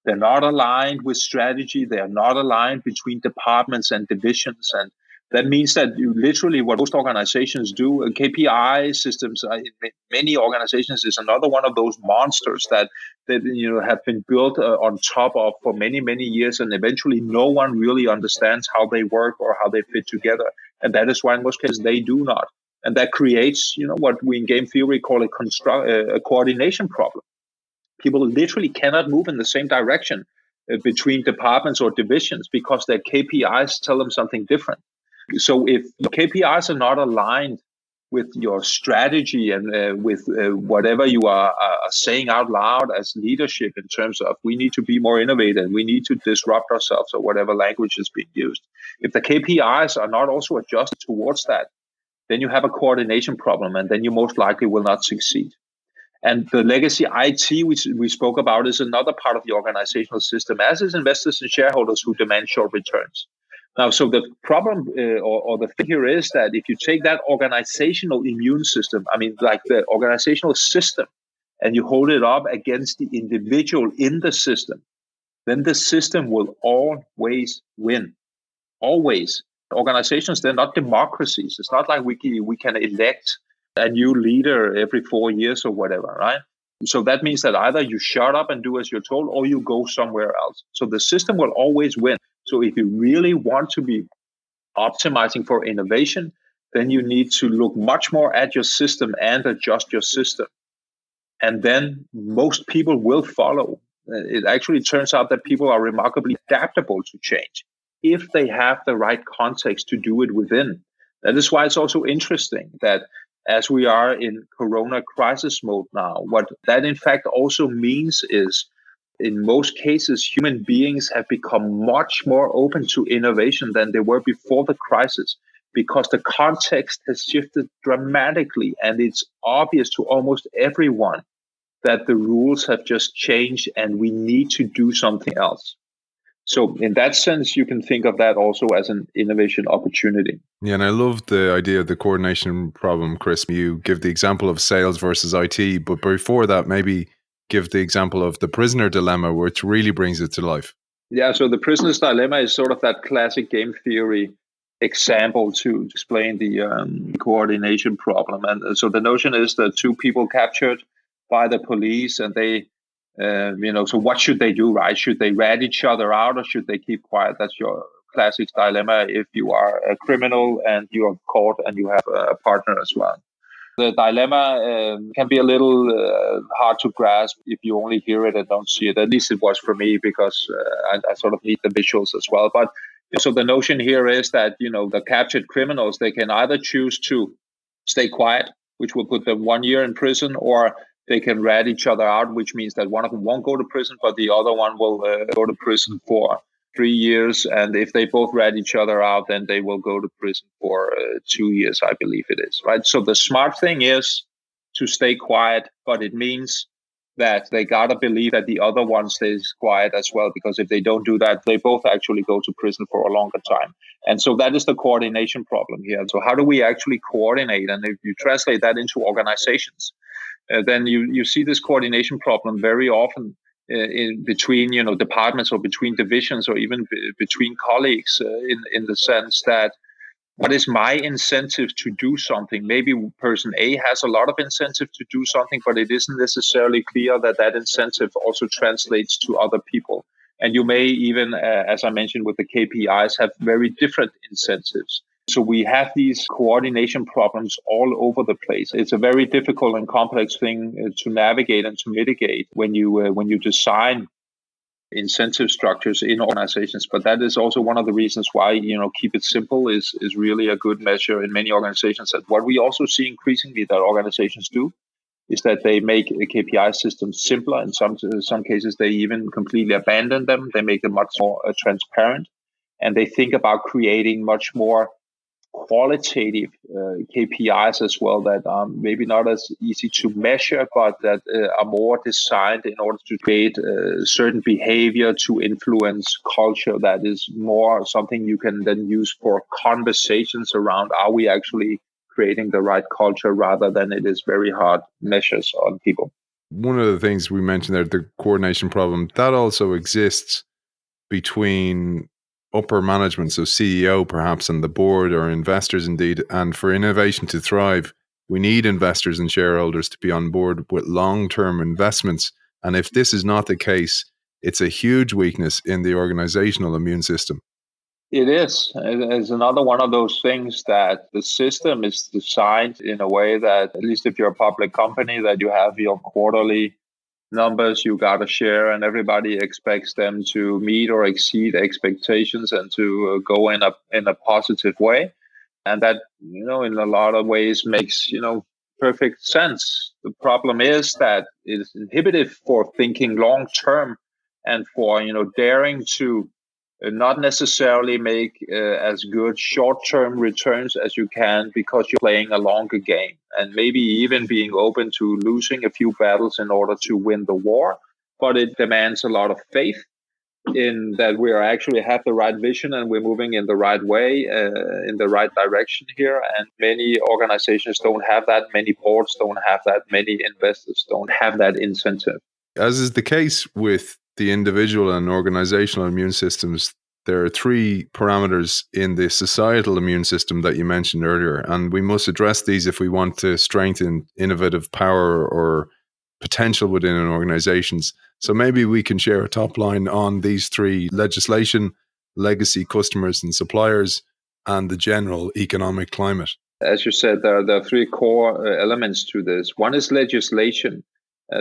They're not aligned with strategy. They're not aligned between departments and divisions. And that means that literally what most organizations do, KPI systems in many organizations is another one of those monsters that have been built on top of for many, many years. And eventually no one really understands how they work or how they fit together. And that is why in most cases they do not And that creates, what we in game theory call a coordination problem. People literally cannot move in the same direction between departments or divisions because their KPIs tell them something different. So if the KPIs are not aligned with your strategy and with whatever you are saying out loud as leadership in terms of we need to be more innovative, we need to disrupt ourselves, or whatever language is being used. If the KPIs are not also adjusted towards that, then you have a coordination problem, and then you most likely will not succeed. And the legacy IT, which we spoke about, is another part of the organizational system, as is investors and shareholders who demand short returns. Now, so the problem or the thing here is that if you take that organizational immune system, like the organizational system, and you hold it up against the individual in the system, then the system will always win. Always. Organizations, they're not democracies. It's not like we can elect a new leader every 4 years or whatever, right? So that means that either you shut up and do as you're told, or you go somewhere else. So the system will always win. So if you really want to be optimizing for innovation, then you need to look much more at your system and adjust your system. And then most people will follow. It actually turns out that people are remarkably adaptable to change if they have the right context to do it within. That is why it's also interesting that as we are in Corona crisis mode now, what that in fact also means is, in most cases, human beings have become much more open to innovation than they were before the crisis, because the context has shifted dramatically, and it's obvious to almost everyone that the rules have just changed and we need to do something else. So in that sense, you can think of that also as an innovation opportunity. Yeah, and I love the idea of the coordination problem, Kris. You give the example of sales versus IT, but before that, maybe give the example of the prisoner dilemma, which really brings it to life. Yeah, so the prisoner's dilemma is sort of that classic game theory example to explain the coordination problem. And so the notion is that two people captured by the police, and they so what should they do, right? Should they rat each other out, or should they keep quiet? That's your classic dilemma if you are a criminal and you are caught and you have a partner as well. The dilemma can be a little hard to grasp if you only hear it and don't see it. At least it was for me, because I sort of need the visuals as well. But so the notion here is that, the captured criminals, they can either choose to stay quiet, which will put them 1 year in prison, or they can rat each other out, which means that one of them won't go to prison, but the other one will go to prison for 3 years. And if they both rat each other out, then they will go to prison for 2 years, I believe it is, right? So the smart thing is to stay quiet, but it means that they got to believe that the other one stays quiet as well, because if they don't do that, they both actually go to prison for a longer time. And so that is the coordination problem here. So how do we actually coordinate? And if you translate that into organizations, then you see this coordination problem very often in between departments, or between divisions, or even between colleagues, in the sense that, what is my incentive to do something? Maybe person A has a lot of incentive to do something, but it isn't necessarily clear that that incentive also translates to other people. And you may even, as I mentioned with the KPIs, have very different incentives. So we have these coordination problems all over the place. It's a very difficult and complex thing to navigate and to mitigate when you design incentive structures in organizations. But that is also one of the reasons why, keep it simple is really a good measure in many organizations. And what we also see increasingly that organizations do is that they make a KPI system simpler. In some cases, they even completely abandon them. They make them much more transparent, and they think about creating much more qualitative KPIs as well, that are maybe not as easy to measure, but that are more designed in order to create certain behavior to influence culture. That is more something you can then use for conversations around, are we actually creating the right culture, rather than it is very hard measures on people. One of the things we mentioned there, the coordination problem, that also exists between upper management, so CEO perhaps, and the board, or investors indeed. And for innovation to thrive, we need investors and shareholders to be on board with long-term investments. And if this is not the case, it's a huge weakness in the organizational immune system. It is. It's another one of those things that the system is designed in a way that, at least if you're a public company, that you have your quarterly numbers you got to share, and everybody expects them to meet or exceed expectations and to go in a positive way. And that, in a lot of ways makes, perfect sense. The problem is that it is inhibitive for thinking long term and for, daring to not necessarily make as good short-term returns as you can because you're playing a longer game, and maybe even being open to losing a few battles in order to win the war. But it demands a lot of faith in that we are actually have the right vision and we're moving in the right way, in the right direction here. And many organizations don't have that, many boards don't have that, many investors don't have that incentive. As is the case with the individual and organizational immune systems, there are three parameters in the societal immune system that you mentioned earlier, and we must address these if we want to strengthen innovative power or potential within an organizations. So maybe we can share a top line on these three: legislation, legacy customers and suppliers, and the general economic climate. As you said, there are three core elements to this. One is legislation.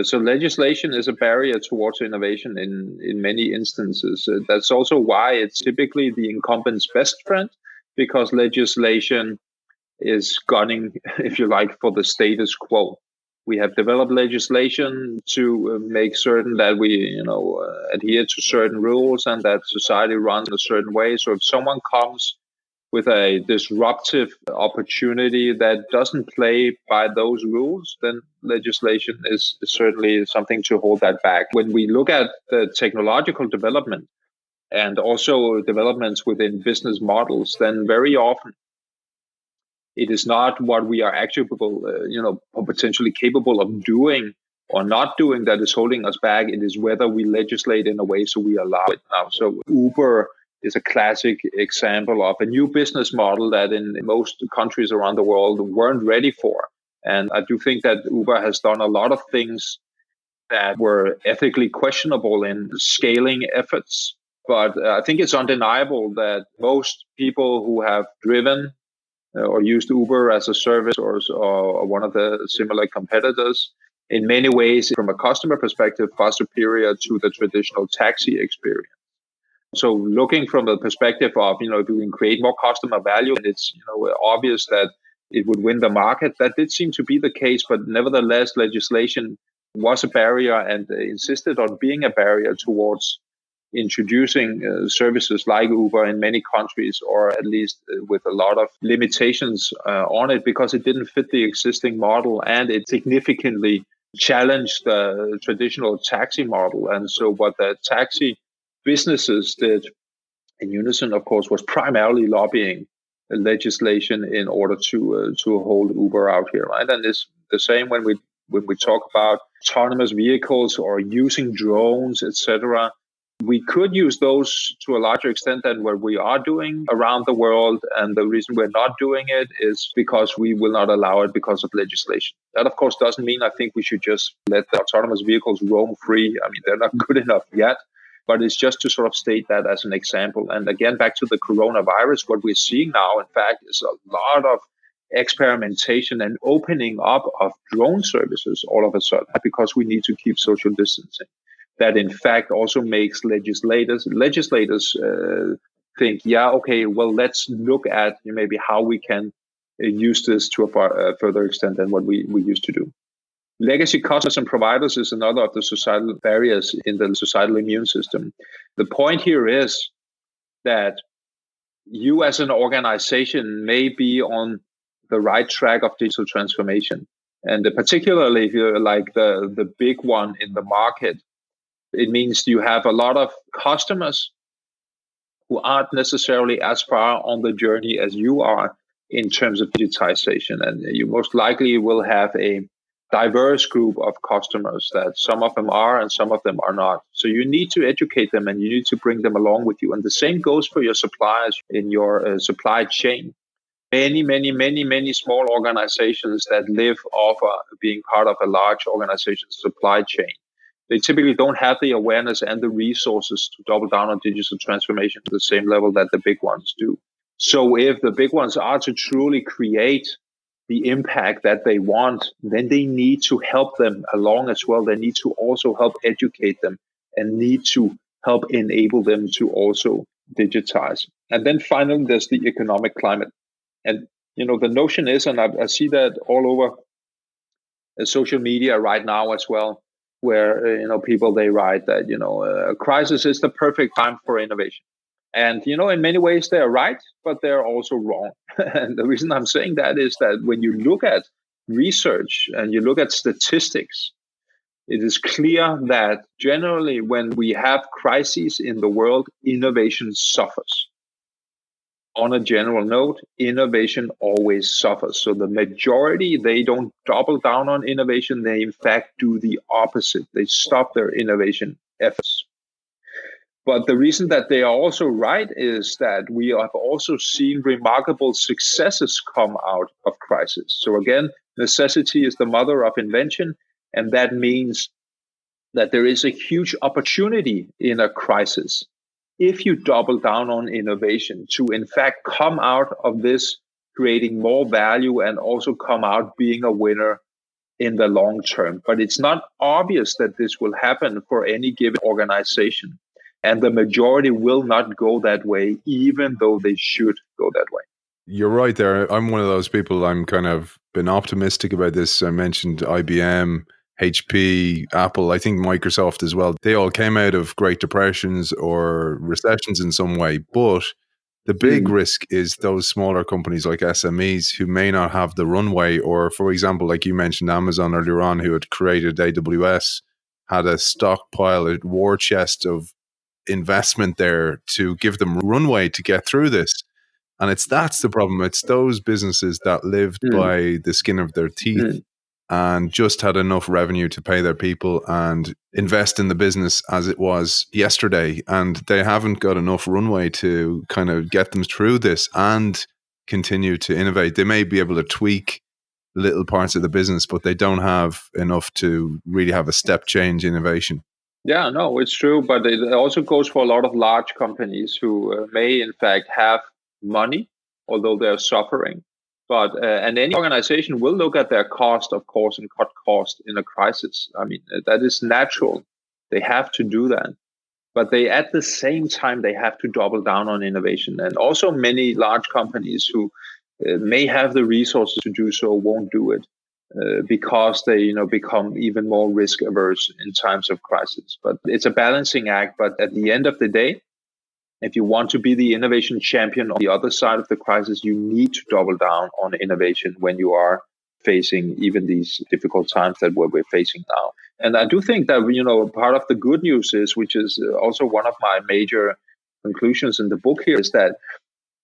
So legislation is a barrier towards innovation in many instances. That's also why it's typically the incumbent's best friend, because legislation is gunning, if you like, for the status quo. We have developed legislation to make certain that we, adhere to certain rules and that society runs in a certain way. So if someone comes with a disruptive opportunity that doesn't play by those rules, then legislation is certainly something to hold that back. When we look at the technological development and also developments within business models, then very often it is not what we are actually, potentially capable of doing or not doing that is holding us back. It is whether we legislate in a way so we allow it now. So Uber is a classic example of a new business model that in most countries around the world weren't ready for. And I do think that Uber has done a lot of things that were ethically questionable in scaling efforts. But I think it's undeniable that most people who have driven or used Uber as a service or one of the similar competitors, in many ways, from a customer perspective, far superior to the traditional taxi experience. So looking from the perspective of, if we can create more customer value, and it's, obvious that it would win the market, that did seem to be the case. But nevertheless, legislation was a barrier and insisted on being a barrier towards introducing services like Uber in many countries, or at least with a lot of limitations on it, because it didn't fit the existing model and it significantly challenged the traditional taxi model. And so what the taxi businesses did in unison, of course, was primarily lobbying legislation in order to hold Uber out here, right? And it's the same when we talk about autonomous vehicles or using drones, etc. We could use those to a larger extent than what we are doing around the world. And the reason we're not doing it is because we will not allow it because of legislation. That, of course, doesn't mean I think we should just let the autonomous vehicles roam free. I mean, they're not good enough yet. But it's just to sort of state that as an example. And again, back to the coronavirus, what we're seeing now, in fact, is a lot of experimentation and opening up of drone services all of a sudden, because we need to keep social distancing. That, in fact, also makes legislators think, yeah, okay, well, let's look at maybe how we can use this to a further extent than what we used to do. Legacy customers and providers is another of the societal barriers in the societal immune system. The point here is that you as an organization may be on the right track of digital transformation. And particularly if you're like the big one in the market, it means you have a lot of customers who aren't necessarily as far on the journey as you are in terms of digitization. And you most likely will have a diverse group of customers that some of them are and some of them are not. So you need to educate them and you need to bring them along with you. And the same goes for your suppliers in your supply chain. Many small organizations that live off being part of a large organization's supply chain They typically don't have the awareness and the resources to double down on digital transformation to the same level that the big ones do. So if the big ones are to truly create the impact that they want, then they need to help them along as well. They need to also help educate them and need to help enable them to also digitize. And then finally, there's the economic climate. And, the notion is, and I see that all over social media right now as well, where, people, they write that, a crisis is the perfect time for innovation. And, in many ways, they're right, but they're also wrong. And the reason I'm saying that is that when you look at research and you look at statistics, it is clear that generally when we have crises in the world, innovation suffers. On a general note, innovation always suffers. So the majority, they don't double down on innovation. They, in fact, do the opposite. They stop their innovation efforts. But the reason that they are also right is that we have also seen remarkable successes come out of crisis. So again, necessity is the mother of invention. And that means that there is a huge opportunity in a crisis if you double down on innovation to, in fact, come out of this creating more value and also come out being a winner in the long term. But it's not obvious that this will happen for any given organization. And the majority will not go that way, even though they should go that way. You're right there. I'm one of those people. I'm kind of been optimistic about this. I mentioned IBM, HP, Apple, I think Microsoft as well. They all came out of Great Depressions or recessions in some way. But the big risk is those smaller companies like SMEs who may not have the runway, or, for example, like you mentioned, Amazon earlier on, who had created AWS, had a stockpile, a war chest of investment there to give them runway to get through this. And that's the problem. It's those businesses that lived by the skin of their teeth and just had enough revenue to pay their people and invest in the business as it was yesterday. And they haven't got enough runway to kind of get them through this and continue to innovate. They may be able to tweak little parts of the business, but they don't have enough to really have a step change innovation. Yeah, no, it's true. But it also goes for a lot of large companies who may, in fact, have money, although they're suffering. But and any organization will look at their cost, of course, and cut cost in a crisis. I mean, that is natural. They have to do that. But they, at the same time, they have to double down on innovation. And also many large companies who may have the resources to do so won't do it because they, become even more risk averse in times of crisis. But it's a balancing act. But at the end of the day, if you want to be the innovation champion on the other side of the crisis, you need to double down on innovation when you are facing even these difficult times that we're facing now. And I do think that, part of the good news is, which is also one of my major conclusions in the book here, is that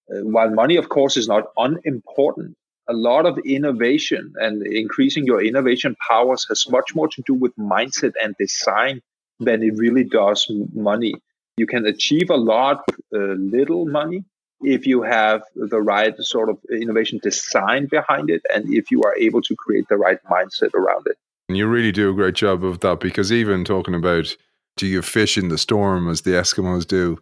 while money, of course, is not unimportant, a lot of innovation and increasing your innovation powers has much more to do with mindset and design than it really does money. You can achieve a lot with little money if you have the right sort of innovation design behind it and if you are able to create the right mindset around it. And you really do a great job of that, because even talking about, do you fish in the storm, as the Eskimos do,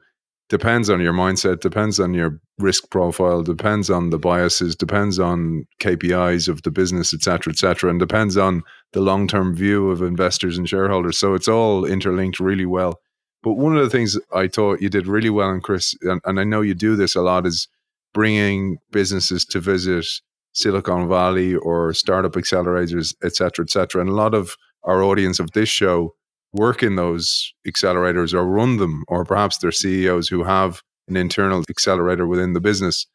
depends on your mindset, depends on your risk profile, depends on the biases, depends on KPIs of the business, et cetera, and depends on the long-term view of investors and shareholders. So it's all interlinked really well. But one of the things I thought you did really well, and Kris, and I know you do this a lot, is bringing businesses to visit Silicon Valley or startup accelerators, et cetera. And a lot of our audience of this show work in those accelerators or run them, or perhaps they're CEOs who have an internal accelerator within the business.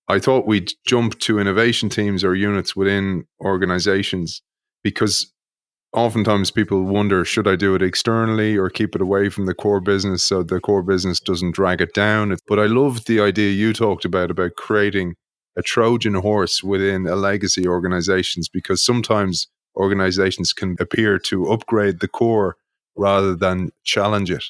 I thought we'd jump to innovation teams or units within organizations, because oftentimes people wonder, should I do it externally or keep it away from the core business so the core business doesn't drag it down? But I love the idea you talked about creating a Trojan horse within a legacy organizations, because sometimes organizations can appear to upgrade the core rather than challenge it.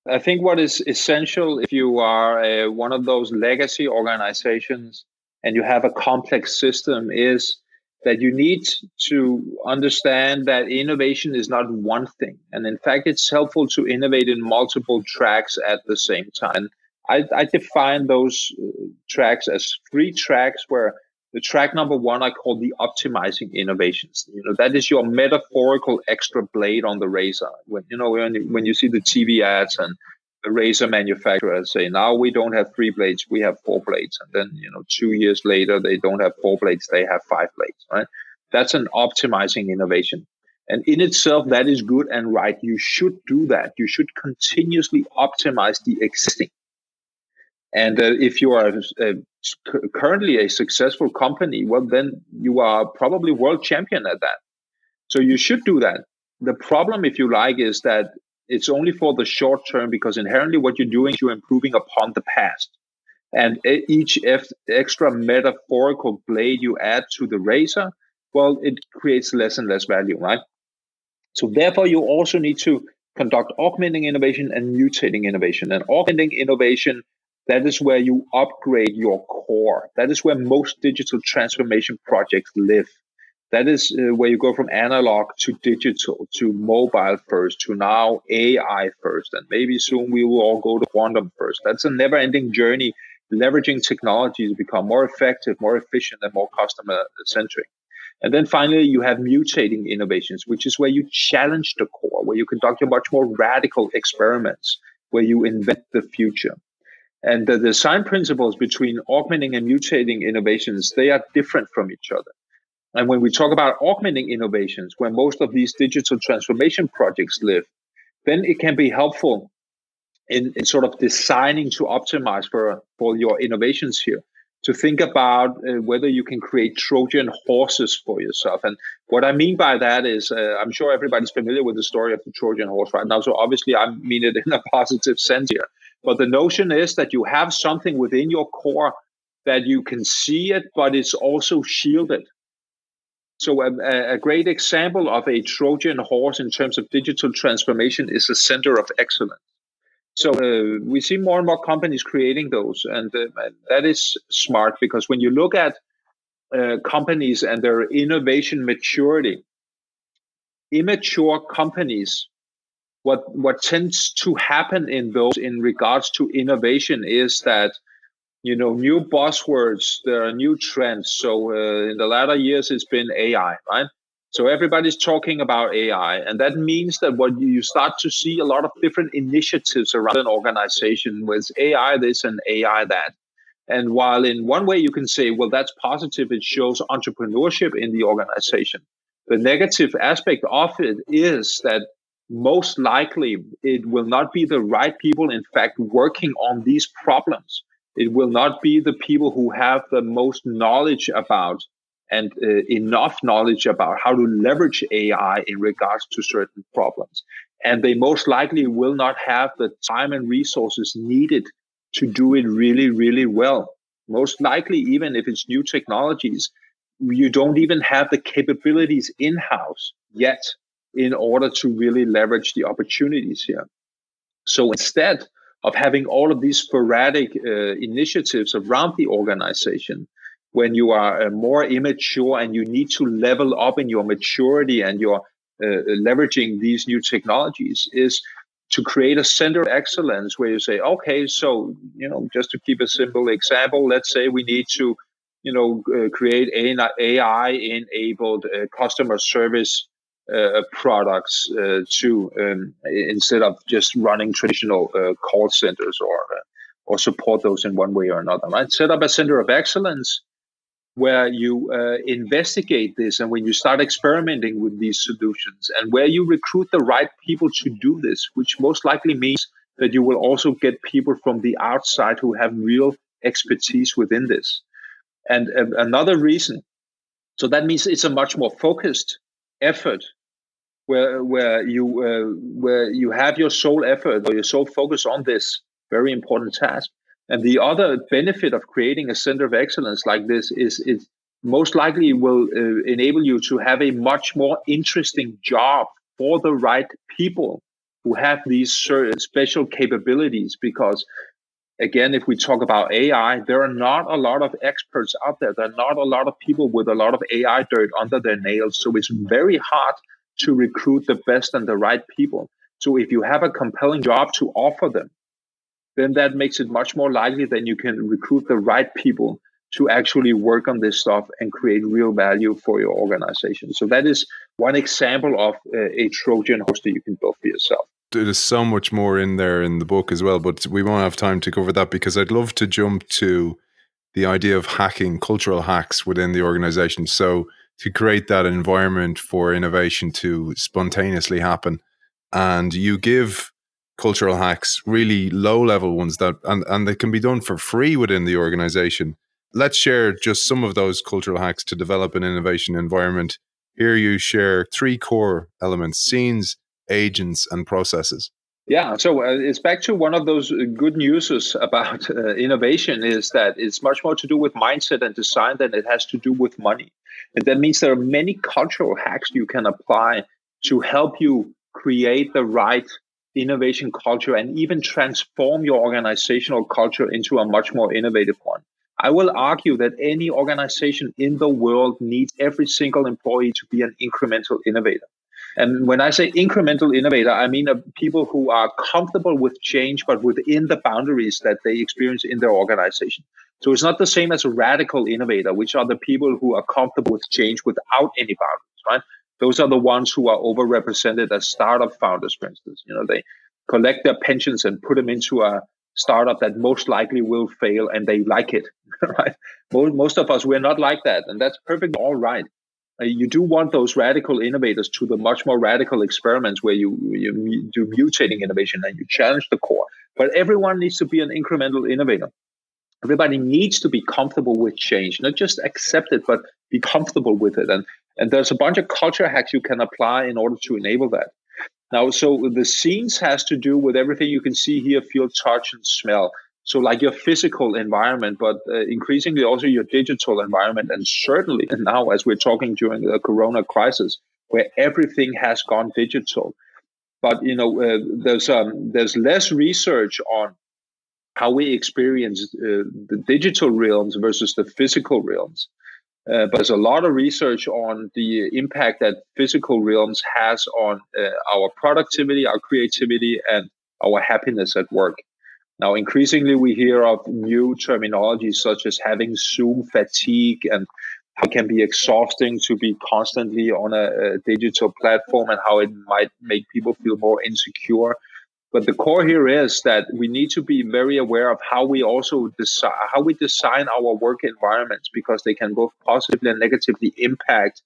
I think what is essential if you are one of those legacy organizations and you have a complex system is that you need to understand that innovation is not one thing. And in fact, it's helpful to innovate in multiple tracks at the same time. I define those tracks as 3 tracks, where the track number 1 I call the optimizing innovations. That is your metaphorical extra blade on the razor. When you see the TV ads and the razor manufacturers say, now we don't have 3 blades, we have 4 blades. And then, 2 years later, they don't have 4 blades, they have 5 blades, right? That's an optimizing innovation. And in itself, that is good and right. You should do that. You should continuously optimize the existing. And if you are currently a successful company, well, then you are probably world champion at that. So you should do that. The problem, if you like, is that it's only for the short term, because inherently what you're doing is you're improving upon the past. And each extra metaphorical blade you add to the razor, well, it creates less and less value, right? So therefore, you also need to conduct augmenting innovation and mutating innovation. And augmenting innovation, that is where you upgrade your core. That is where most digital transformation projects live. That is where you go from analog to digital, to mobile first, to now AI first. And maybe soon we will all go to quantum first. That's a never-ending journey, leveraging technology to become more effective, more efficient, and more customer-centric. And then finally, you have mutating innovations, which is where you challenge the core, where you conduct much more radical experiments, where you invent the future. And the design principles between augmenting and mutating innovations, they are different from each other. And when we talk about augmenting innovations, where most of these digital transformation projects live, then it can be helpful in sort of designing to optimize for your innovations here, to think about whether you can create Trojan horses for yourself. And what I mean by that is, I'm sure everybody's familiar with the story of the Trojan horse right now. So obviously I mean it in a positive sense here. But the notion is that you have something within your core that you can see it, but it's also shielded. So a great example of a Trojan horse in terms of digital transformation is a center of excellence. So we see more and more companies creating those, and that is smart, because when you look at companies and their innovation maturity, immature companies, what tends to happen in those in regards to innovation is that new buzzwords, there are new trends. So in the latter years, it's been AI, right? So everybody's talking about AI. And that means that what you start to see a lot of different initiatives around an organization with AI this and AI that. And while in one way you can say, well, that's positive, it shows entrepreneurship in the organization. The negative aspect of it is that most likely it will not be the right people, in fact, working on these problems. It will not be the people who have the most knowledge about and enough knowledge about how to leverage AI in regards to certain problems. And they most likely will not have the time and resources needed to do it really, really well. Most likely, even if it's new technologies, you don't even have the capabilities in-house yet in order to really leverage the opportunities here. So instead of having all of these sporadic initiatives around the organization, when you are more immature and you need to level up in your maturity and your leveraging these new technologies, is to create a center of excellence where you say, okay, so, just to keep a simple example, let's say we need to, create AI-enabled customer service products instead of just running traditional call centers or support those in one way or another. Right? Set up a center of excellence where you investigate this, and when you start experimenting with these solutions, and where you recruit the right people to do this, which most likely means that you will also get people from the outside who have real expertise within this. And another reason, so that means it's a much more focused effort where you have your sole effort or your sole focus on this very important task. And the other benefit of creating a center of excellence like this is it most likely will enable you to have a much more interesting job for the right people who have these special capabilities, because again, if we talk about AI, there are not a lot of experts out there. There are not a lot of people with a lot of AI dirt under their nails. So it's very hard to recruit the best and the right people. So if you have a compelling job to offer them, then that makes it much more likely that you can recruit the right people to actually work on this stuff and create real value for your organization. So that is one example of a Trojan horse that you can build for yourself. There's so much more in there in the book as well, but we won't have time to cover that because I'd love to jump to the idea of hacking, cultural hacks within the organization. So to create that environment for innovation to spontaneously happen. And you give cultural hacks, really low level ones that, and they can be done for free within the organization. Let's share just some of those cultural hacks to develop an innovation environment. Here you share 3 core elements: scenes, agents, and processes. Yeah, so it's back to one of those good news about innovation is that it's much more to do with mindset and design than it has to do with money. And that means there are many cultural hacks you can apply to help you create the right innovation culture and even transform your organizational culture into a much more innovative one. I will argue that any organization in the world needs every single employee to be an incremental innovator. And when I say incremental innovator, I mean people who are comfortable with change, but within the boundaries that they experience in their organization. So it's not the same as a radical innovator, which are the people who are comfortable with change without any boundaries, right? Those are the ones who are overrepresented as startup founders, for instance. They collect their pensions and put them into a startup that most likely will fail, and they like it, right? Most of us, we're not like that, and that's perfectly all right. You do want those radical innovators to the much more radical experiments where you do mutating innovation and you challenge the core. But everyone needs to be an incremental innovator. Everybody needs to be comfortable with change, not just accept it, but be comfortable with it. And there's a bunch of culture hacks you can apply in order to enable that. Now, so the scenes has to do with everything you can see, hear, feel, touch, and smell. So like your physical environment, but increasingly also your digital environment. And certainly now, as we're talking during the Corona crisis, where everything has gone digital. But, there's less research on how we experience the digital realms versus the physical realms. But there's a lot of research on the impact that physical realms has on our productivity, our creativity, and our happiness at work. Now, increasingly, we hear of new terminology such as having Zoom fatigue and how it can be exhausting to be constantly on a digital platform and how it might make people feel more insecure. But the core here is that we need to be very aware of how we also design our work environments, because they can both positively and negatively impact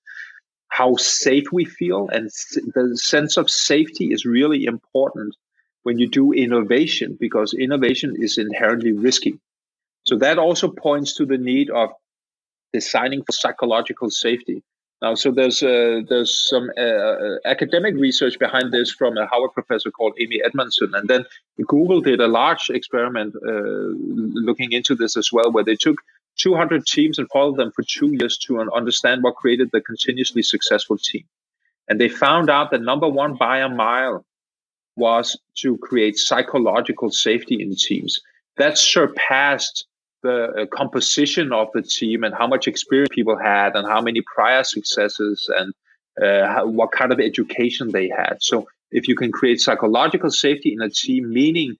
how safe we feel. And the sense of safety is really important when you do innovation, because innovation is inherently risky. So that also points to the need of designing for psychological safety. Now, so there's some academic research behind this from a Howard professor called Amy Edmondson, and then Google did a large experiment looking into this as well, where they took 200 teams and followed them for 2 years to understand what created the continuously successful team. And they found out that number one by a mile was to create psychological safety in teams. That surpassed the composition of the team and how much experience people had and how many prior successes and what kind of education they had. So if you can create psychological safety in a team, meaning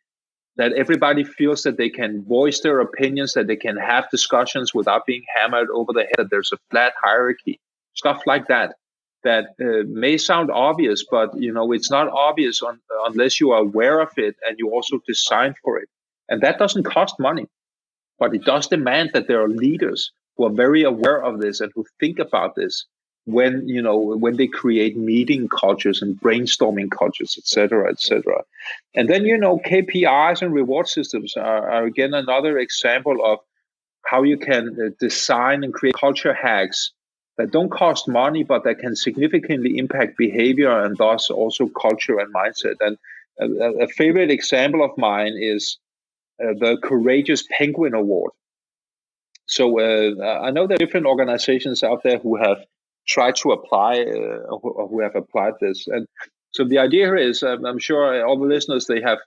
that everybody feels that they can voice their opinions, that they can have discussions without being hammered over the head, that there's a flat hierarchy, stuff like that. That may sound obvious, but it's not obvious unless you are aware of it and you also design for it. And that doesn't cost money, but it does demand that there are leaders who are very aware of this and who think about this when they create meeting cultures and brainstorming cultures, et cetera, et cetera. And then KPIs and reward systems are again another example of how you can design and create culture hacks that don't cost money, but that can significantly impact behavior and thus also culture and mindset. And a favorite example of mine is the Courageous Penguin Award. So I know there are different organizations out there who have tried to apply, who have applied this. And so the idea here is, I'm sure all the listeners, they have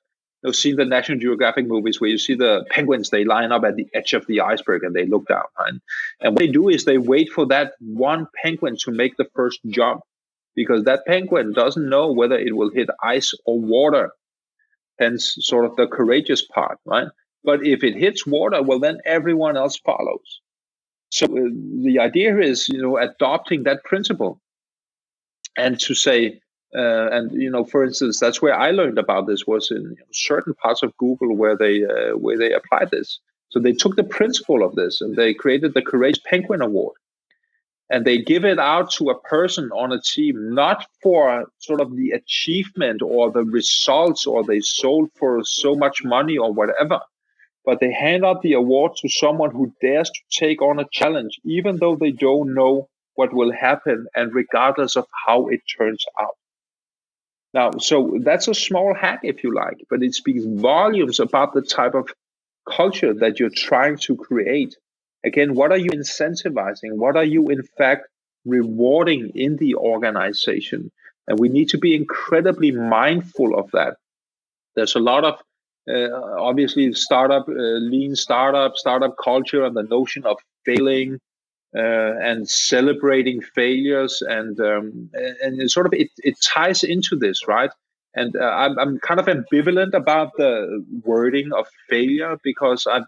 you've seen the National Geographic movies where you see the penguins, they line up at the edge of the iceberg and they look down. Right? And what they do is they wait for that one penguin to make the first jump, because that penguin doesn't know whether it will hit ice or water, hence sort of the courageous part, right? But if it hits water, well, then everyone else follows. So the idea here is, adopting that principle, and to say, for instance, that's where I learned about this, was in certain parts of Google where they applied this. So they took the principle of this and they created the Courageous Penguin Award, and they give it out to a person on a team, not for sort of the achievement or the results, or they sold for so much money or whatever, but they hand out the award to someone who dares to take on a challenge, even though they don't know what will happen, and regardless of how it turns out. Now, so that's a small hack, if you like, but it speaks volumes about the type of culture that you're trying to create. Again, what are you incentivizing? What are you, in fact, rewarding in the organization? And we need to be incredibly mindful of that. There's a lot of, obviously, lean startup culture, and the notion of failing and celebrating failures, and it ties into this, right? And I'm kind of ambivalent about the wording of failure, because I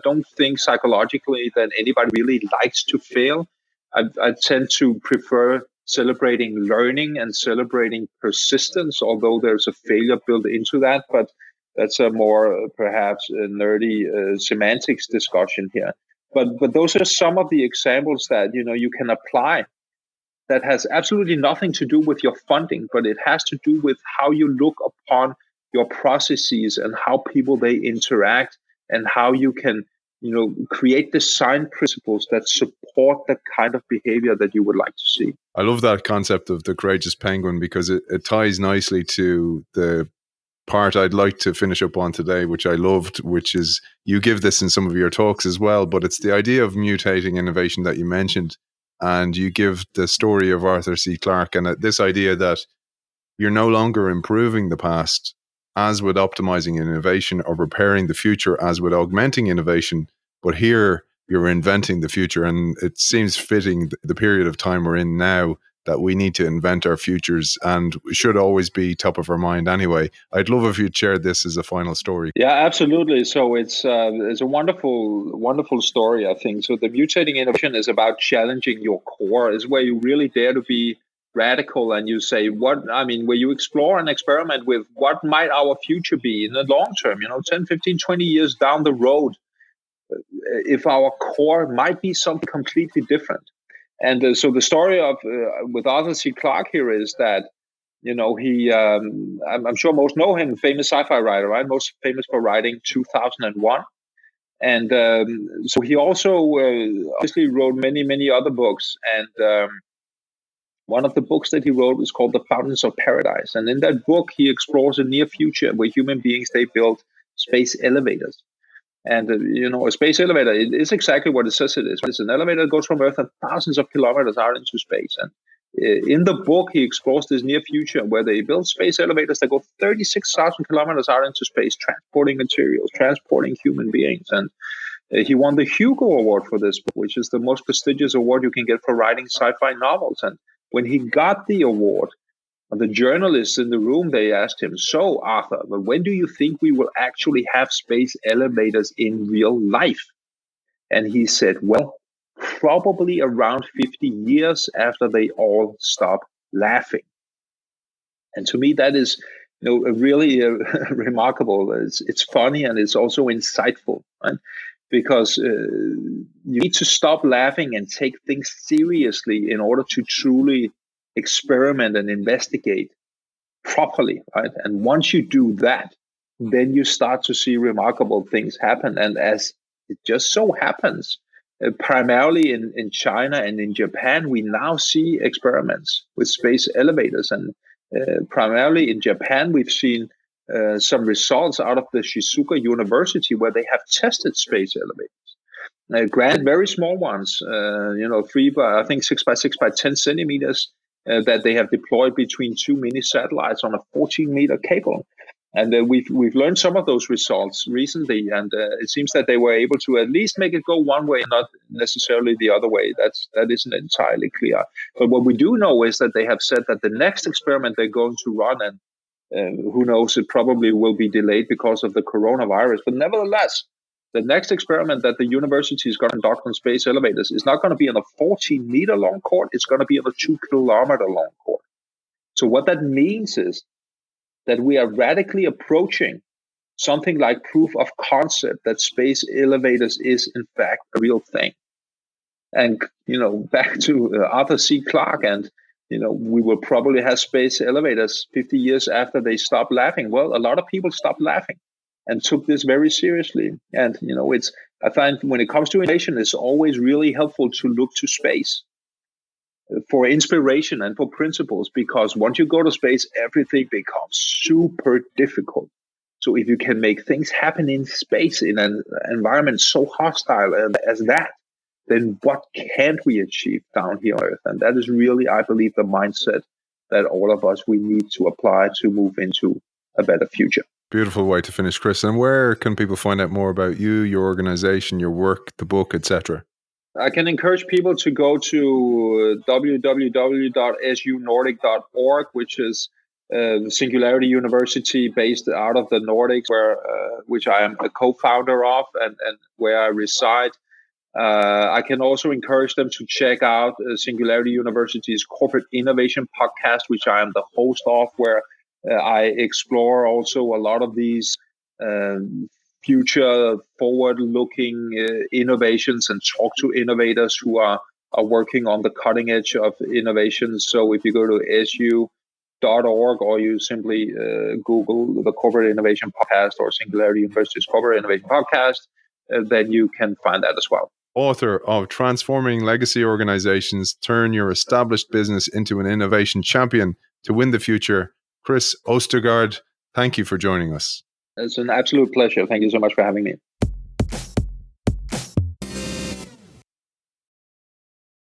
don't think psychologically that anybody really likes to fail. I tend to prefer celebrating learning and celebrating persistence, although there's a failure built into that. But that's a more perhaps nerdy semantics discussion here. But those are some of the examples that you can apply, that has absolutely nothing to do with your funding, but it has to do with how you look upon your processes and how people they interact, and how you can create design principles that support the kind of behavior that you would like to see. I love that concept of the courageous penguin, because it ties nicely to the part I'd like to finish up on today, which I loved, which is, you give this in some of your talks as well, but it's the idea of mutating innovation that you mentioned. And you give the story of Arthur C. Clarke, and this idea that you're no longer improving the past, as with optimizing innovation, or repairing the future, as with augmenting innovation, but here you're inventing the future. And it seems fitting, the period of time we're in now, that we need to invent our futures, and should always be top of our mind anyway. I'd love if you'd share this as a final story. Yeah, absolutely. So it's a wonderful story, I think. So the mutating innovation is about challenging your core, is where you really dare to be radical, and you say, where you explore and experiment with what might our future be in the long term, 10, 15, 20 years down the road, if our core might be something completely different. And so the story of with Arthur C. Clarke here is that he I'm sure most know him, famous sci-fi writer, right? Most famous for writing 2001, and so he also obviously wrote many other books. And one of the books that he wrote is called The Fountains of Paradise, and in that book he explores a near future where human beings they build space elevators. And a space elevator, it is exactly what it says it is. It's an elevator that goes from Earth and thousands of kilometers out into space. And in the book, he explores this near future where they build space elevators that go 36,000 kilometers out into space, transporting materials, transporting human beings. And he won the Hugo Award for this book, which is the most prestigious award you can get for writing sci-fi novels. And when he got the award, the journalists in the room, they asked him, "So, Arthur, but when do you think we will actually have space elevators in real life?" And he said, "Well, probably around 50 years after they all stop laughing." And to me, that is really remarkable. It's funny, and it's also insightful, right? Because you need to stop laughing and take things seriously in order to truly experiment and investigate properly, right? And once you do that, then you start to see remarkable things happen. And as it just so happens, primarily in China and in Japan, we now see experiments with space elevators. And primarily in Japan, we've seen some results out of the Shizuoka University where they have tested space elevators. Granted, very small ones, 6 by 6 by 10 centimeters, that they have deployed between two mini satellites on a 14-meter cable. And we've learned some of those results recently, and it seems that they were able to at least make it go one way, not necessarily the other way. That isn't entirely clear. But what we do know is that they have said that the next experiment they're going to run, and who knows, it probably will be delayed because of the coronavirus. But nevertheless, the next experiment that the university is going to conduct on space elevators is not going to be on a 14-meter long court. It's going to be on a 2-kilometer long court. So what that means is that we are radically approaching something like proof of concept that space elevators is in fact a real thing. And, back to Arthur C. Clarke, and, we will probably have space elevators 50 years after they stop laughing. Well, a lot of people stopped laughing and took this very seriously. And, I find when it comes to innovation, it's always really helpful to look to space for inspiration and for principles, because once you go to space, everything becomes super difficult. So if you can make things happen in space in an environment so hostile as that, then what can't we achieve down here on Earth? And that is really, I believe, the mindset that all of us, we need to apply to move into a better future. Beautiful way to finish, Kris. And where can people find out more about you, your organization, your work, the book, etc.? I can encourage people to go to www.sunordic.org, which is the Singularity University based out of the Nordics, which I am a co-founder of and where I reside. I can also encourage them to check out Singularity University's Corporate Innovation Podcast, which I am the host of, where I explore also a lot of these future forward-looking innovations and talk to innovators who are working on the cutting edge of innovation. So if you go to su.org or you simply Google the Corporate Innovation Podcast or Singularity University's Corporate Innovation Podcast, then you can find that as well. Author of Transforming Legacy Organizations, Turn Your Established Business into an Innovation Champion to Win the Future, Kris Østergaard, thank you for joining us. It's an absolute pleasure. Thank you so much for having me.